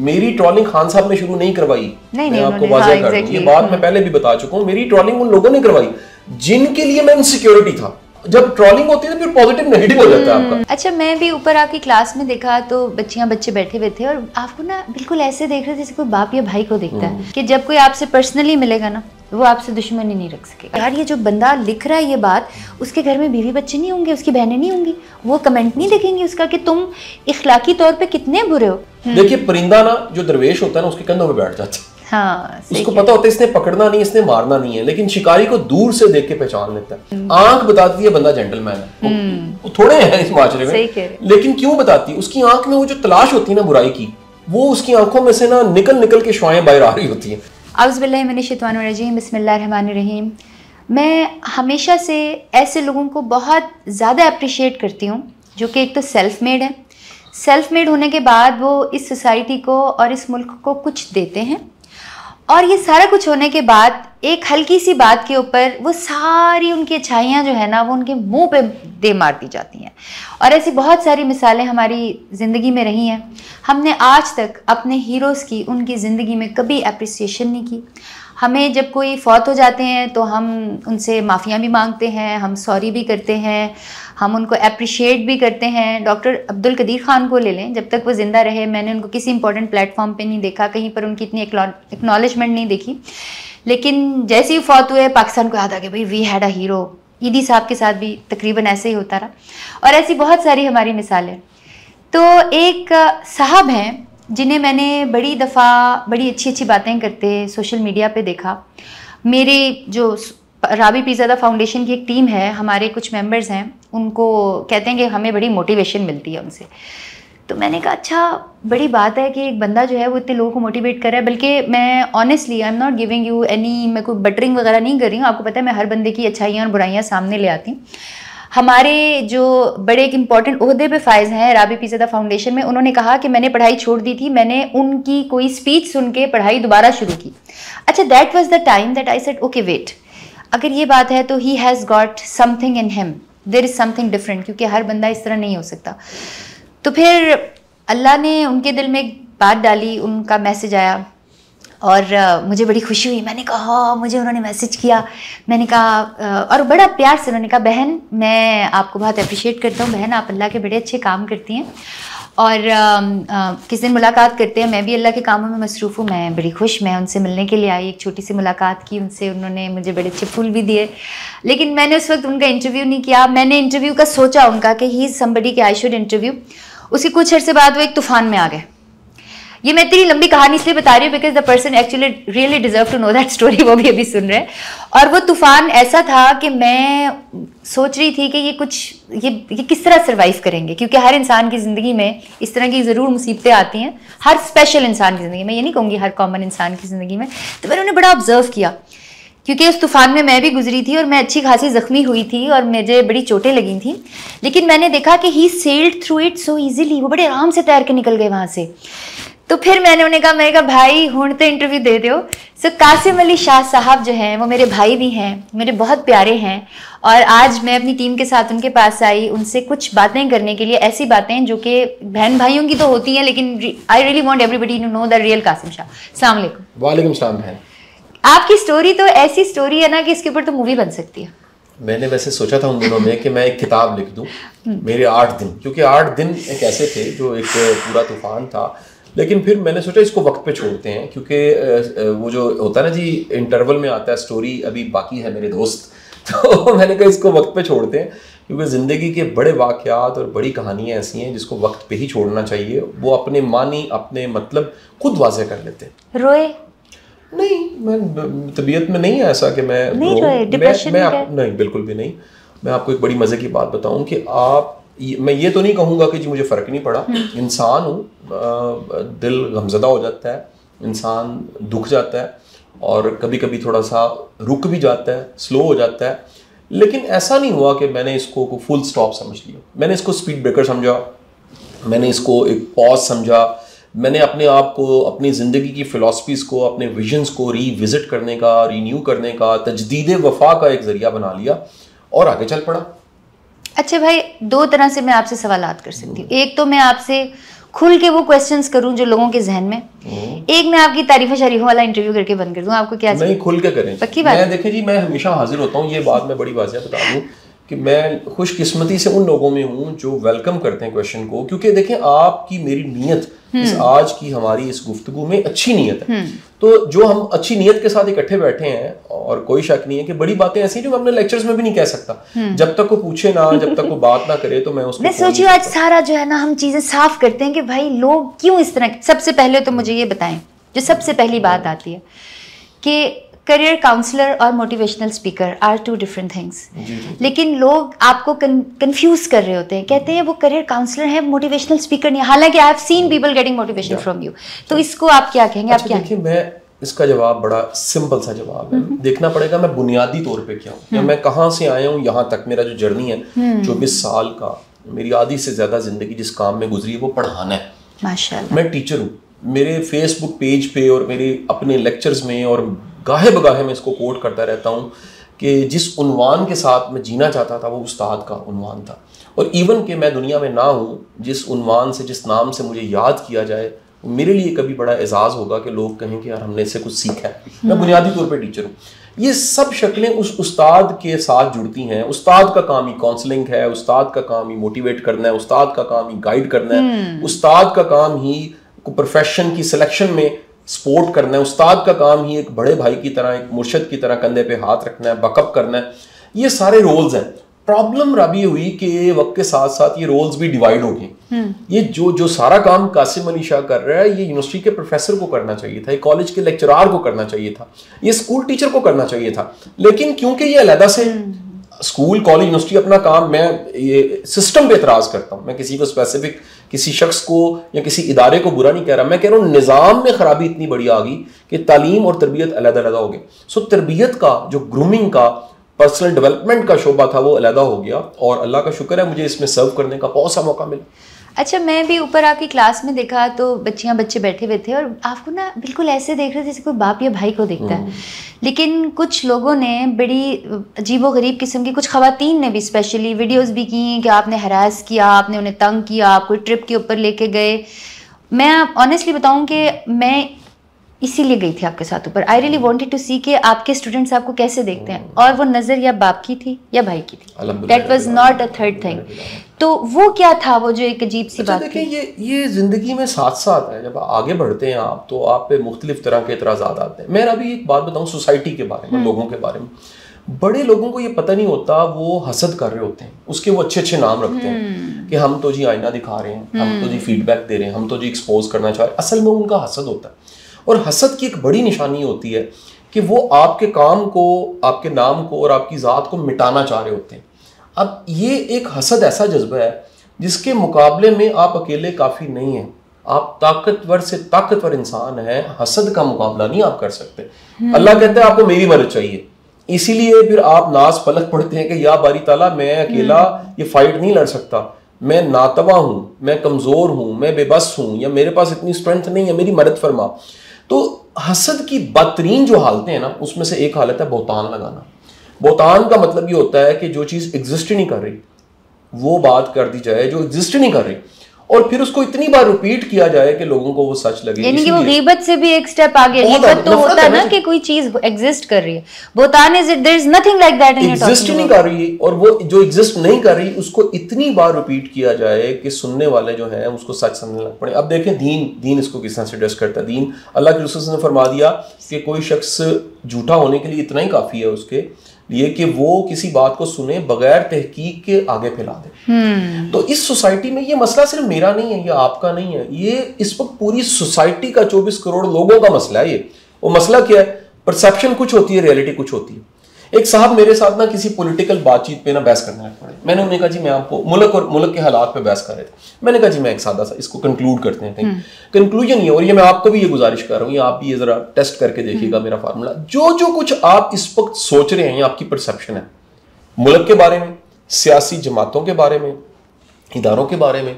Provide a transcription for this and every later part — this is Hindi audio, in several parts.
मेरी ट्रॉलिंग खान साहब ने शुरू नहीं करवाई, मैं आपको वाज़ेह कर दूं, ये बात मैं पहले भी बता चुका हूँ। मेरी ट्रॉलिंग उन लोगों ने करवाई जिनके लिए मैं इनसिक्योरिटी था। जब ट्रॉलिंग होती है तो फिर पॉजिटिव नेगेटिव हो जाता है आपका। अच्छा, मैं भी ऊपर आपकी क्लास में देखा तो बच्चे बैठे हुए थे और आपको ना बिल्कुल ऐसे देख रहे थे जैसे कोई बाप या भाई को देखता है कि जब कोई आपसे पर्सनली मिलेगा ना वो आपसे दुश्मनी नहीं रख सकेगा। यार ये जो बंदा लिख रहा है ये बात, उसके घर में बीवी बच्चे नहीं होंगे, उसकी बहनें नहीं होंगी, वो कमेंट नहीं देखेंगे उसका कि तुम इखलाकी तौर पे कितने बुरे हो। देखिए परिंदा ना जो दरवेश होता है ना उसके कंधों में बैठ जाता है। हाँ, उसको पता होता है इसने पकड़ना नहीं, इसने मारना नहीं है, लेकिन शिकारी को दूर से देख के पहचान लेता है। आंख बताती है बंदा जेंटलमैन है। वो थोड़े हैं इस माजरे में, लेकिन क्यों बताती है? उसकी आंख में वो जो तलाश होती है ना बुराई की, वो उसकी आंखों में से ना निकल के शुआएं बाहर आ रही होती हैं। औज़ुबिल्लाहि मिनश्शैतानिर्रजीम, बिस्मिल्लाहिर्रहमानिर्रहीम। मैं हमेशा से ऐसे लोगों को बहुत ज़्यादा अप्रिशिएट करती हूँ जो कि एक तो सेल्फ मेड है। सेल्फ मेड होने के बाद वो इस सोसाइटी को और इस मुल्क को कुछ देते हैं, और ये सारा कुछ होने के बाद एक हल्की सी बात के ऊपर वो सारी उनकी अच्छाइयाँ जो है ना वो उनके मुंह पे दे मार दी जाती हैं। और ऐसी बहुत सारी मिसालें हमारी ज़िंदगी में रही हैं। हमने आज तक अपने हीरोज़ की उनकी ज़िंदगी में कभी अप्रिसिएशन नहीं की। हमें जब कोई फौत हो जाते हैं तो हम उनसे माफ़ियाँ भी मांगते हैं, हम सॉरी भी करते हैं, हम उनको अप्रिशिएट भी करते हैं। डॉक्टर अब्दुल कदीर ख़ान को ले लें, जब तक वो ज़िंदा रहे मैंने उनको किसी इंपॉर्टेंट प्लेटफॉर्म पे नहीं देखा, कहीं पर उनकी इतनी एक्नॉलेजमेंट नहीं देखी। लेकिन जैसे ही फौत हुए पाकिस्तान को याद आ गया भाई वी हैड अ हीरो। ईदी साहब के साथ भी तकरीबन ऐसे ही होता रहा, और ऐसी बहुत सारी हमारी मिसालें। तो एक साहब हैं जिन्हें मैंने बड़ी दफ़ा बड़ी अच्छी बातें करते सोशल मीडिया पे देखा। मेरे जो राबी पीरज़ादा फाउंडेशन की एक टीम है, हमारे कुछ मेंबर्स हैं, उनको कहते हैं कि हमें बड़ी मोटिवेशन मिलती है उनसे। तो मैंने कहा अच्छा बड़ी बात है कि एक बंदा जो है वो इतने लोगों को मोटिवेट कर रहा है। बल्कि मैं honestly I am not giving you any, मैं कोई बटरिंग वगैरह नहीं कर रही हूँ। आपको पता है मैं हर बंदे की अच्छाइयाँ और बुराइयाँ सामने ले आती हूँ। हमारे जो बड़े एक इम्पॉर्टेंट ओहदे पे फाइज हैं राबी पीरज़ादा फाउंडेशन में, उन्होंने कहा कि मैंने पढ़ाई छोड़ दी थी, मैंने उनकी कोई स्पीच सुन के पढ़ाई दोबारा शुरू की। अच्छा, that was the time that I said okay wait, अगर ये बात है तो he has got something in him, there is something different, क्योंकि हर बंदा इस तरह नहीं हो सकता। तो फिर अल्लाह ने उनके दिल में एक बात डाली, उनका मैसेज आया और मुझे बड़ी खुशी हुई। मैंने कहा हाँ, मुझे उन्होंने मैसेज किया। मैंने कहा और बड़ा प्यार से उन्होंने कहा बहन मैं आपको बहुत अप्रिशिएट करता हूँ, बहन आप अल्लाह के बड़े अच्छे काम करती हैं और किस दिन मुलाकात करते हैं, मैं भी अल्लाह के कामों में मसरूफ़ हूँ। मैं बड़ी खुश, मैं उनसे मिलने के लिए आई, एक छोटी सी मुलाकात की उनसे, उन्होंने मुझे बड़े अच्छे फूल भी दिए। लेकिन मैंने उस वक्त उनका इंटरव्यू नहीं किया। मैंने इंटरव्यू का सोचा उनका कि ही इज़ समबडी कि आई शुड इंटरव्यू। उसके कुछ अर्से बाद वो एक तूफ़ान में आ गए। ये मैं इतनी लंबी कहानी इसलिए बता रही हूँ because the person actually really deserve to know that story, वो भी अभी सुन रहे हैं। और वो तूफान ऐसा था कि मैं सोच रही थी कि ये किस तरह सर्वाइव करेंगे, क्योंकि हर इंसान की ज़िंदगी में इस तरह की ज़रूर मुसीबतें आती हैं, हर स्पेशल इंसान की ज़िंदगी में, ये नहीं कहूँगी हर कॉमन इंसान की ज़िंदगी में। तो मैंने उन्हें बड़ा ऑब्जर्व किया क्योंकि उस तूफान में मैं भी गुजरी थी और मैं अच्छी खासी ज़ख्मी हुई थी और मुझे बड़ी चोटें लगी थी। लेकिन मैंने देखा कि he sailed through it so easily, वो बड़े आराम से तैर के निकल गए वहाँ से। तो फिर मैंने उन्हें कहा भाई हुण तो इंटरव्यू दे दो। सो कासिम अली शाह साहब जो हैं वो मेरे भाई भी हैं, मेरे बहुत प्यारे हैं, और आज मैं अपनी टीम के साथ उनके पास आई उनसे कुछ बातें करने के लिए, ऐसी बातें जो कि बहन भाइयों की तो होती हैं, लेकिन I really want everybody to know the real Qasim Shah. अस्सलाम वालेकुम। वालेकुम सलाम बहन। आपकी स्टोरी तो ऐसी स्टोरी है ना कि इसके ऊपर तो मूवी बन सकती है। मैंने वैसे सोचा था उन दिनों में कि मैं एक किताब लिख दूं, मेरे 8 दिन, क्योंकि 8 दिन एक ऐसे थे जो एक पूरा तूफान था। लेकिन फिर मैंने सोचा इसको वक्त पे छोड़ते हैं, क्योंकि वो जो होता है ना जी इंटरवल में आता है स्टोरी अभी बाकी है मेरे दोस्त, तो मैंने कहा इसको वक्त पे छोड़ते हैं, क्योंकि ज़िंदगी के बड़े वाक़यात और बड़ी कहानियाँ ऐसी हैं जिसको वक्त पे ही छोड़ना चाहिए। वो अपने मानी अपने मतलब खुद वाज़े कर लेते हैं। रोए नहीं, मैं तबीयत में नहीं है ऐसा कि मैं नहीं, बिल्कुल भी नहीं। मैं आपको एक बड़ी मज़े की बात बताऊं कि मैं ये तो नहीं कहूँगा कि जी मुझे फ़र्क नहीं पड़ा। इंसान हूँ, दिल गमज़दा हो जाता है, इंसान दुख जाता है और कभी कभी थोड़ा सा रुक भी जाता है, स्लो हो जाता है। लेकिन ऐसा नहीं हुआ कि मैंने इसको फुल स्टॉप समझ लिया। मैंने इसको स्पीड ब्रेकर समझा, मैंने इसको एक पॉज समझा। मैंने अपने आप को, अपनी ज़िंदगी की फ़िलासफ़ीज़ को, अपने विजन्स को रीविज़िट करने का, रीन्यू करने का, तजदीद वफ़ा का एक ज़रिया बना लिया और आगे चल पड़ा। अच्छा भाई, 2 तरह से मैं आपसे सवालात कर सकती हूँ। एक तो मैं आपसे खुल के वो क्वेश्चंस करूं जो लोगों के जहन में। एक मैं आपकी तारीफ शरीफों वाला इंटरव्यू करके बंद कर दूं, आपको क्या नहीं खुल के करें, पक्की बात। मैं देखें जी, मैं हमेशा हाजिर होता हूँ, ये बात मैं बड़ी वाज़ेह बता दूं कि मैं खुशकिस्मती से उन लोगों में हूँ जो वेलकम करते हैं क्वेश्चन को, क्योंकि देखें आपकी मेरी नीयत इस आज की हमारी इस गुफ्तगू में अच्छी नीयत है। तो जो हम अच्छी नीयत के साथ इकट्ठे बैठे हैं, और कोई शक नहीं है कि बड़ी बातें ऐसी जो मैं अपने लेक्चर्स में भी नहीं कह सकता, जब तक वो पूछे ना, जब तक वो बात ना करे, तो मैं उसको मैं सोचिए आज सारा जो है ना हम चीजें साफ करते हैं कि भाई लोग क्यों इस तरह। सबसे पहले तो मुझे ये बताएं, जो सबसे पहली बात आती है कि करियर काउंसलर और motivational speaker are two different things. लेकिन लोग आपको कंफ्यूज कर रहे होते हैं, कहते हैं वो करियर काउंसलर है, मोटिवेशनल स्पीकर नहीं। हालांकि I have seen people getting motivation from you. तो इसको आप क्या कहेंगे? आप क्या? देखिए, मैं इसका जवाब बड़ा सिंपल सा जवाब है। देखना पड़ेगा मैं बुनियादी तौर पे क्या हूँ, मैं कहाँ से आया हूँ यहाँ तक। मेरा जो जर्नी है 24 साल का, मेरी आधी से ज्यादा जिंदगी जिस काम में गुजरी है वो पढ़ाना है। माशाल्लाह। मैं टीचर हूँ। मेरे फेसबुक पेज पे और मेरे अपने लेक्चर्स में और गाहे बगाहे में इसको कोट करता रहता हूँ कि जिस उन्वान के साथ मैं जीना चाहता था वो उस्ताद का उन्वान था। और इवन कि मैं दुनिया में ना हूँ, जिस उन्वान से, जिस नाम से मुझे याद किया जाए, मेरे लिए कभी बड़ा एजाज़ होगा कि लोग कहें कि यार हमने इससे कुछ सीखा है। मैं बुनियादी तौर पे टीचर हूँ। ये सब शक्लें उस उस्ताद के साथ जुड़ती हैं। उस्ताद का काम ही काउंसलिंग है, उस्ताद का काम ही मोटिवेट करना है, उस्ताद का काम ही गाइड करना है, उस्ताद का काम ही प्रोफेशन की सिलेक्शन में सपोर्ट करना है, उस्ताद का काम ही एक बड़े भाई की तरह, एक मुर्शद की तरह कंधे पे हाथ रखना है, बकअप करना है। ये सारे रोल्स हैं। प्रॉब्लम रबी हुई कि वक्त के साथ साथ ये रोल्स भी डिवाइड हो गए। ये जो सारा काम कासिम अली शाह कर रहा है, ये यूनिवर्सिटी के प्रोफेसर को करना चाहिए था, कॉलेज के लेक्चरार को करना चाहिए था, ये स्कूल टीचर को करना चाहिए था। लेकिन क्योंकि ये अलहदा से स्कूल, कॉलेज, यूनिवर्सिटी अपना काम, मैं ये सिस्टम पे एतराज करता हूँ। मैं किसी को स्पेसिफिक, किसी शख्स को या किसी इदारे को बुरा नहीं कह रहा। मैं कह रहा हूँ निज़ाम में खराबी इतनी बड़ी आ गई कि तालीम और तरबियत अलग-अलग हो गई। सो तरबियत का जो ग्रूमिंग का, पर्सनल डेवलपमेंट का शोबा था वो अलग हो गया, और अल्लाह का शुक्र है मुझे इसमें सर्व करने का बहुत सा मौका मिला। अच्छा, मैं भी ऊपर आपकी क्लास में देखा तो बच्चियां बच्चे बैठे हुए थे और आपको ना बिल्कुल ऐसे देख रहे थे जैसे कोई बाप या भाई को देखता है। लेकिन कुछ लोगों ने बड़ी अजीबोगरीब किस्म की, कुछ ख़वातीन ने भी स्पेशली वीडियोस भी की कि आपने हरास किया, आपने उन्हें तंग किया, आप कोई ट्रिप के ऊपर लेके गए। मैं ऑनेस्टली बताऊं कि मैं इसीलिए गई थी आपके साथ ऊपर। आई रियली वांटेड टू सी कि आपके स्टूडेंट्स आपको कैसे देखते हैं, और वो नज़र या बाप की थी या भाई की थी। That was not a third thing. तो वो क्या था, वो जो एक अजीब सी बात? देखिए, ये जिंदगी में साथ साथ है। जब आगे बढ़ते हैं आप तो आप पे मुख्तलिफ तरह के एतराज़ात आते हैं। मैं अभी एक बात बताऊं सोसाइटी के बारे में, लोगों के बारे में। बड़े लोगों को ये पता नहीं होता, वो हसद कर रहे होते हैं, उसके वो अच्छे अच्छे नाम रखते हैं कि हम तो जी आईना दिखा रहे हैं, हम तो जी फीडबैक दे रहे हैं, हम तो जी एक्सपोज करना चाह रहे हैं। असल में उनका हसद होता है, और हसद की एक बड़ी निशानी होती है कि वो आपके काम को, आपके नाम को और आपकी ज़ात को मिटाना चाह रहे होते हैं। अब ये एक हसद ऐसा जज्बा है जिसके मुकाबले में आप अकेले काफ़ी नहीं हैं। आप ताकतवर से ताकतवर इंसान हैं, हसद का मुकाबला नहीं आप कर सकते। अल्लाह कहता है आपको मेरी मदद चाहिए, इसीलिए फिर आप नाज पलक पढ़ते हैं कि या बारी ताला मैं अकेला ये फाइट नहीं लड़ सकता, मैं नातवा हूँ, मैं कमज़ोर हूँ, मैं बेबस हूँ, या मेरे पास इतनी स्ट्रेंथ नहीं है, मेरी मदद फरमा। तो हसद की बदतरीन जो हालतें हैं ना, उसमें से एक हालत है बहतान लगाना। बहतान का मतलब ये होता है कि जो चीज़ एग्जिस्ट ही नहीं कर रही वो बात कर दी जाए जो एग्जिस्ट नहीं कर रही, और फिर उसको इतनी बार रिपीट किया जाए कि लोगों को वो सच लगे। यानी कि वो गीबत से भी एक स्टेप आगे। गीबत तो होता है ना कि कोई चीज एग्जिस्ट कर रही है, बहतान is there is nothing like that in your talking. Exist नहीं कर रही, और वो जो एग्जिस्ट नहीं कर रही उसको इतनी बार रिपीट किया जाए कि सुनने वाले जो हैं उसको सच समझने लग पड़े। अब देखें दीन इसको किस तरह से एड्रेस करता है। दीन, अल्लाह के रसूल ने फरमा दिया कि कोई शख्स झूठा होने के लिए इतना ही काफ़ी है उसके लिए कि वो किसी बात को सुने बगैर तहकीक के आगे फैला दे। तो इस सोसाइटी में ये मसला सिर्फ मेरा नहीं है या आपका नहीं है, ये इस वक्त पूरी सोसाइटी का 24 करोड़ लोगों का मसला है। ये वो मसला क्या है? परसेप्शन कुछ होती है, रियलिटी कुछ होती है। एक साहब मेरे साथ ना किसी पॉलिटिकल बातचीत पे ना बहस करने लग पड़े। मैंने उन्हें कहा जी मैं आपको मुल्क के हालात पे बहस कर रहे थे। मैंने कहा जी मैं एक सादा सा इसको कंक्लूड करते हैं। कंक्लूजन ये, और ये मैं आपको भी ये गुजारिश कर रहा हूँ, ये आप भी ये जरा टेस्ट करके देखिएगा मेरा फार्मूला। जो कुछ आप इस वक्त सोच रहे हैं ये आपकी परसेप्शन है, मुल्क के बारे में, सियासी जमातों के बारे में, इदारों के बारे में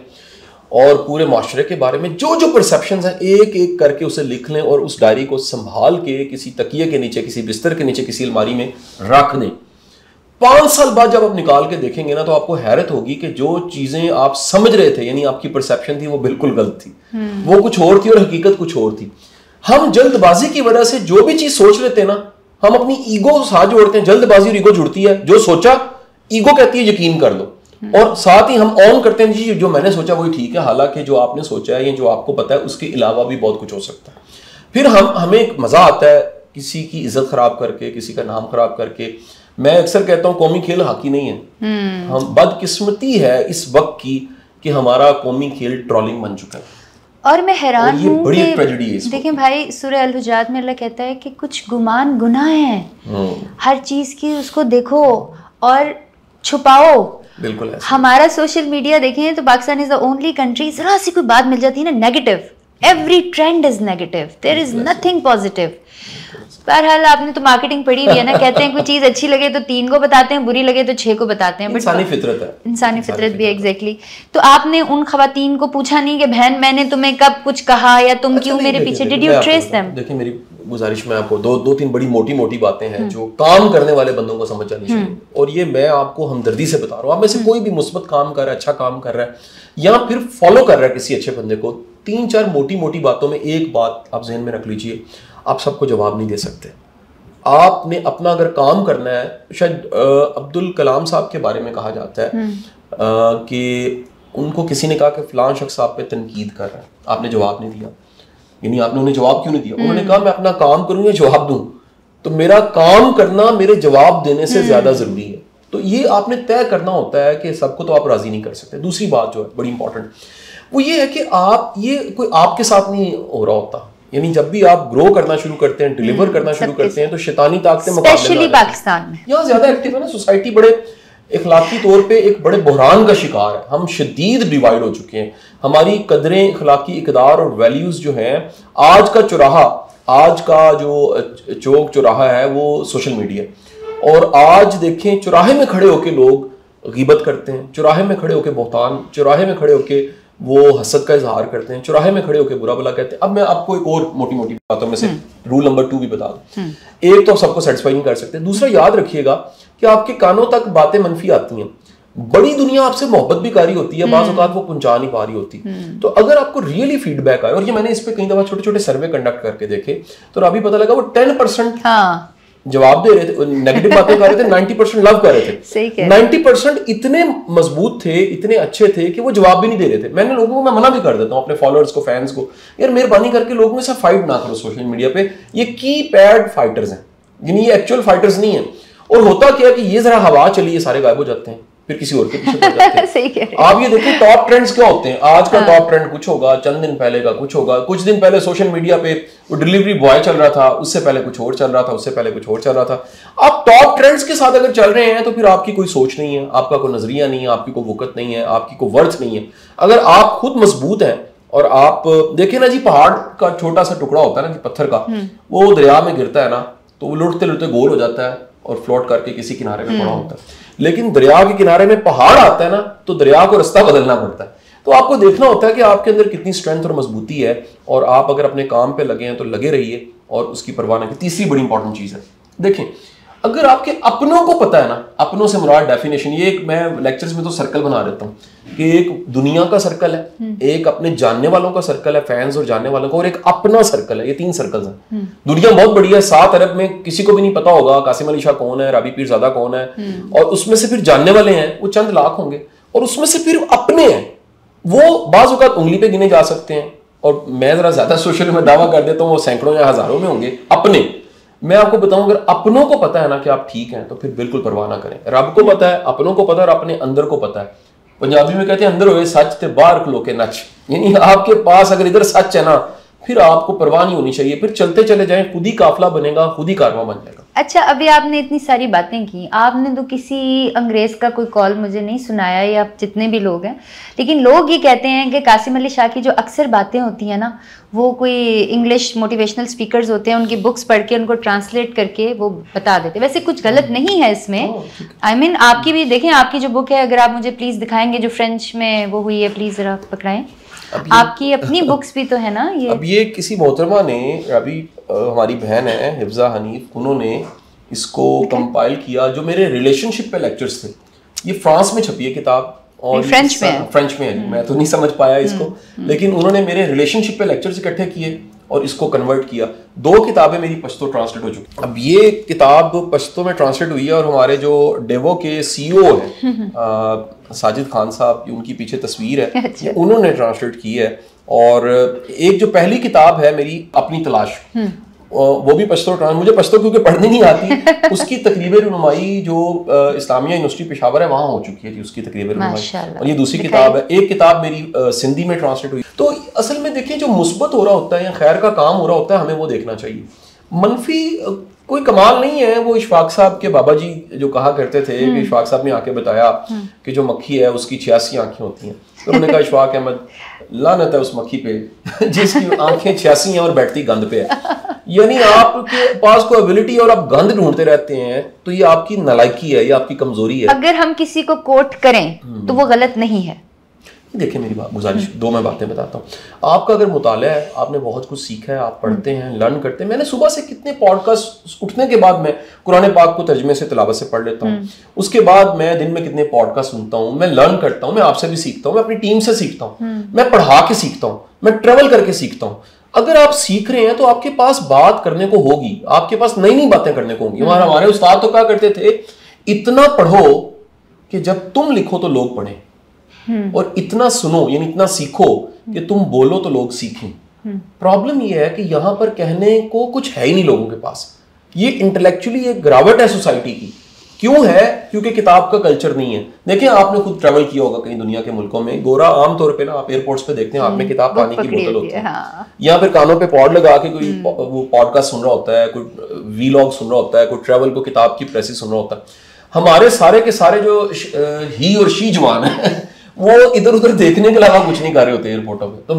और पूरे माशरे के बारे में। जो परसेप्शन है एक एक करके उसे लिख लें और उस डायरी को संभाल के किसी तकिए के नीचे, किसी बिस्तर के नीचे, किसी अलमारी में रख दें। 5 साल बाद जब आप निकाल के देखेंगे ना तो आपको हैरत होगी कि जो चीजें आप समझ रहे थे, यानी आपकी परसेप्शन थी, वो बिल्कुल गलत थी। वो कुछ और थी और हकीकत कुछ और थी। हम जल्दबाजी की वजह से जो भी चीज सोच लेते हैं ना, हम अपनी ईगो साथ जोड़ते हैं। जल्दबाजी और ईगो जुड़ती है। जो सोचा, ईगो कहती है यकीन कर लो, और साथ ही हम ऑन करते हैं जी जो मैंने सोचा वही ठीक है, हालांकि जो आपने सोचा है या जो आपको पता है उसके अलावा भी बहुत कुछ हो सकता है। फिर हमें मजा आता है किसी की इज्जत खराब करके, किसी का नाम खराब करके। मैं अक्सर कहता हूं कौमी खेल हॉकी नहीं है। हम बदकिस्मती है इस वक्त की कि हमारा कौमी खेल ट्रोलिंग बन चुका है। और मैं हैरान हूँ कि देखिए भाई, सूरह अल-हुजरात में अल्लाह कहता है कि कुछ गुमान गुनाह है, हर चीज की उसको देखो और छुपाओ। बिल्कुल हमारा सोशल मीडिया देखें तो Pakistan is the only country, जरा सी कोई बात मिल जाती है ना negative, every trend is negative, there is nothing positive. बहरहाल आपने तो मार्केटिंग पढ़ी हुई है ना, कहते हैं कोई चीज अच्छी लगे तो 3 को बताते हैं, बुरी लगे तो 6 को बताते हैं। इंसानी फितरत है, इंसानी फितरत भी एग्जैक्टली। तो आपने उन खवातीन को पूछा नहीं कि बहन मैंने तुम्हें कब कुछ कहा या तुम क्यों मेरे पीछे, डिड यू ट्रेस देम? देखिए मेरी गुजारिश में आपको दो तीन बड़ी मोटी बातें हैं जो काम करने वाले बंदों को समझ जानी चाहिए, और ये मैं आपको हमदर्दी से बता रहा हूँ। आप में से कोई भी मुस्बत काम कर रहा है, अच्छा काम कर रहा है, या फिर फॉलो कर रहा है किसी अच्छे बंदे को, 3-4 मोटी बातों में एक बात आप जहन में रख लीजिए, आप सबको जवाब नहीं दे सकते। आपने अपना अगर काम करना है, शायद अब्दुल कलाम साहब के बारे में कहा जाता है कि उनको किसी ने कहा कि फलां शख्स आप पे तनकीद कर रहा है, आपने जवाब नहीं दिया। यानी आपने उन्हें जवाब क्यों नहीं दिया? उन्होंने कहा मैं अपना काम करूं या जवाब दूं, तो मेरा काम करना मेरे जवाब देने से ज्यादा जरूरी है। तो ये आपने तय करना होता है कि सबको तो आप राजी नहीं कर सकते। दूसरी बात जो है बड़ी इंपॉर्टेंट, वो ये है कि आप ये कोई आपके साथ नहीं हो रहा होता। यानी जब भी आप ग्रो करना शुरू करते हैं, डिलीवर करना शुरू करते हैं, तो शैतानी ताकतें स्पेशली पाकिस्तान में यहाँ ज्यादा एक्टिव है ना। सोसाइटी बड़े इखलाकी तौर पे एक बड़े बहरान का शिकार है। हम शदीद डिवाइड हो चुके हैं। हमारी कदरें, इखलाकी इकदार और वैल्यूज जो हैं, आज का चौराहा, आज का जो चौक चौराहा है वो सोशल मीडिया। और आज देखें चौराहे में खड़े होके लोग गीबत करते हैं, चौराहे में खड़े होके बहुतान, चौराहे में खड़े होके वो हसद का इजहार करते हैं, चौराहे में खड़े होकर बुरा भला कहते हैं। अब मैं आपको एक और मोटी बातों में से रूल नंबर 2 भी बता दूं। एक तो सबको सेटिस्फाई नहीं कर सकते, दूसरा याद रखिएगा कि आपके कानों तक बातें मनफी आती हैं। बड़ी दुनिया आपसे मोहब्बत भी कारी होती है, बाज़ औक़ात वो पहुंचा नहीं पा रही होती। तो अगर आपको रियली फीडबैक आए, और ये मैंने इस पे कई दफा छोटे छोटे सर्वे कंडक्ट करके देखे, तो अभी पता लगा वो 10% जवाब दे रहे थे, नेगेटिव बातें कर रहे थे, 90% लव कर रहे थे। 90% इतने मजबूत थे, इतने अच्छे थे कि वो जवाब भी नहीं दे रहे थे। मैंने लोगों को, मैं मना भी कर देता हूँ अपने फॉलोअर्स को, फैंस को, यार मेहरबानी करके लोगों में से फाइट ना करो सोशल मीडिया पे। ये की पैड फाइटर्स हैं, यानी ये एक्चुअल फाइटर्स नहीं है। और होता क्या है कि ये जरा हवा चली, ये सारे गायब हो जाते हैं, फिर किसी और के पीछे पड़ जाते हैं। सही कह रहे हैं। आप ये देखिए टॉप ट्रेंड्स क्या होते हैं। आज का टॉप ट्रेंड कुछ होगा, चंद दिन पहले का कुछ होगा, कुछ दिन पहले सोशल मीडिया पे वो डिलीवरी बॉय चल रहा था, उससे पहले कुछ और चल रहा था, उससे पहले कुछ और चल रहा था। आप टॉप ट्रेंड्स के साथ अगर चल रहे हैं तो फिर आपकी कोई सोच नहीं है, आपका कोई नजरिया नहीं है, आपकी कोई वक़्त नहीं है, आपकी कोई वर्थ नहीं है। अगर आप खुद मजबूत हैं, और आप देखें ना जी, पहाड़ का छोटा सा टुकड़ा होता है ना जी, पत्थर का, वो दरिया में गिरता है ना तो वो लुढ़ते लुढ़ते गोल हो जाता है और फ्लोट करके किसी किनारे में पड़ा होता है। लेकिन दरिया के किनारे में पहाड़ आता है ना तो दरिया को रास्ता बदलना पड़ता है। तो आपको देखना होता है कि आपके अंदर कितनी स्ट्रेंथ और मजबूती है, और आप अगर अपने काम पे लगे हैं तो लगे रहिए और उसकी परवाह न की। तीसरी बड़ी इंपॉर्टेंट चीज है, देखें अगर आपके अपनों को पता है ना, अपनों से मुराद डेफिनेशन, ये एक मैं लेक्चर्स में तो सर्कल बना देता हूँ कि एक दुनिया का सर्कल है, एक अपने जानने वालों का सर्कल है, फैंस और जानने वालों का, और एक अपना सर्कल है। ये 3 सर्कल्स हैं। दुनिया बहुत बड़ी है, 7 अरब में किसी को भी नहीं पता होगा कासिम अली शाह कौन है, राबी पीरजादा कौन है, और उसमें से फिर जानने वाले हैं वो चंद लाख होंगे, और उसमें से फिर अपने हैं वो बाज़ औक़ात उंगली पे गिने जा सकते हैं, और मैं जरा ज्यादा सोशल में दावा कर देता हूँ वो सैकड़ों या हजारों में होंगे अपने। मैं आपको बताऊं, अगर अपनों को पता है ना कि आप ठीक हैं तो फिर बिल्कुल परवाह ना करें। रब को पता है, अपनों को पता है, और अपने अंदर को पता है। पंजाबी में कहते हैं अंदर होए सच ते बाहर खलो के नच, यानी आपके पास अगर इधर सच है ना फिर आपको परवाह नहीं होनी चाहिए, फिर चलते चले जाएं, खुद ही काफिला बनेगा, खुद ही कारवां बन जाएगा। अच्छा, अभी आपने इतनी सारी बातें की, आपने तो किसी अंग्रेज का कोई कॉल मुझे नहीं सुनाया, या जितने भी लोग हैं, लेकिन लोग ये कहते हैं कि कासिम अली शाह की जो अक्सर बातें होती हैं ना, वो कोई इंग्लिश मोटिवेशनल स्पीकर्स होते हैं, उनकी बुक्स पढ़ के उनको ट्रांसलेट करके वो बता देते हैं। वैसे कुछ गलत नहीं है इसमें। I mean, आपकी भी देखें, आपकी जो बुक है, अगर आप मुझे प्लीज़ दिखाएंगे जो फ्रेंच में वो हुई है, प्लीज़ ज़रा पकड़ाएं। आपकी अपनी बुक्स भी तो है ना ये। अब ये किसी मोहतरमा ने, अभी हमारी बहन है हिफ्जा हनीफ, उन्होंने इसको कंपाइल किया, जो मेरे रिलेशनशिप पे लेक्चर्स थे। ये फ्रांस में छपी है किताब और फ्रेंच में है। मैं तो नहीं समझ पाया इसको, लेकिन उन्होंने मेरे रिलेशनशिप पे लेक्चर्स इकट्ठे किए और इसको कन्वर्ट किया। 2 किताबें मेरी पश्तो ट्रांसलेट हो चुकी। अब ये किताब पश्तो में ट्रांसलेट हुई है और हमारे जो डेवो के CEO हैं साजिद खान साहब, उनकी पीछे तस्वीर है, अच्छा। उन्होंने ट्रांसलेट की है। और एक जो पहली किताब है मेरी, अपनी तलाश, वो भी पश्तो मुझे पश्तो क्योंकि पढ़नी नहीं आती उसकी तकरीब रुनुमाई जो इस्लामिया यूनिवर्सिटी पेशावर है वहाँ हो चुकी है जी, उसकी तकरीब रुनुमाई। और ये दूसरी किताब है। एक किताब मेरी सिंधी में ट्रांसलेट हुई। तो असल में देखिए, जो मुस्बत हो रहा होता है या खैर का काम हो रहा होता है, हमें वो देखना चाहिए। मनफी कोई कमाल नहीं है। वो इशफाक साहब के बाबा जी जो कहा करते थे कि इशफाक साहब ने आके बताया कि जो मक्खी है उसकी 86 आंखें होती हैं। तो उन्होंने कहा इशफाक अहमद, लानत है उस मक्खी पे जिसकी आंखें 86 हैं और बैठती गंद पे है। यानी आपके पास कोई एबिलिटी और आप गंद ढूंढते रहते हैं, तो ये आपकी नालायकी है, ये आपकी कमजोरी है। अगर हम किसी को कोट करें तो वो गलत नहीं है। देखिए मेरी बात गुजारिश, 2 मैं बातें बताता हूँ। आपका अगर मुताला है, आपने बहुत कुछ सीखा है, आप पढ़ते हैं, लर्न करते हैं। मैंने सुबह से कितने पॉडकास्ट, उठने के बाद मैं कुरान पाक को तर्जमे से तिलावत से पढ़ लेता हूँ। उसके बाद मैं दिन में कितने पॉडकास्ट सुनता हूँ, मैं लर्न करता हूँ, मैं आपसे भी सीखता हूँ, मैं अपनी टीम से सीखता हूँ, मैं पढ़ा के सीखता हूँ, मैं ट्रेवल करके सीखता हूँ। अगर आप सीख रहे हैं तो आपके पास बात करने को होगी, आपके पास नई नई बातें करने को होंगी। हमारे उस्ताद तो क्या करते थे, इतना पढ़ो कि जब तुम लिखो तो लोग पढ़ें, और इतना सुनो यानी इतना सीखो कि तुम बोलो तो लोग सीखें। प्रॉब्लम ये है कि यहां पर कहने को कुछ है ही नहीं लोगों के पास। ये इंटेलेक्चुअली एक गिरावट है सोसाइटी की। क्यों है? क्योंकि किताब का कल्चर नहीं है। देखिए, आपने खुद ट्रैवल किया होगा कई दुनिया के मुल्कों में। गोरा आमतौर पे ना, आप एयरपोर्ट्स पे देखते हैं, हाथ में किताब, पानी की बोतल होती है, या फिर कानों पे पॉड लगा के कोई वो पॉडकास्ट सुन रहा होता है, कोई वीलॉग सुन रहा होता है, कोई ट्रैवल को किताब की प्रेसेस सुन रहा होता है। हमारे सारे के सारे जो ही और शी जवान है वो इधर उधर देखने के अलावा कुछ नहीं कर रहे होते एयरपोर्टों पे। तो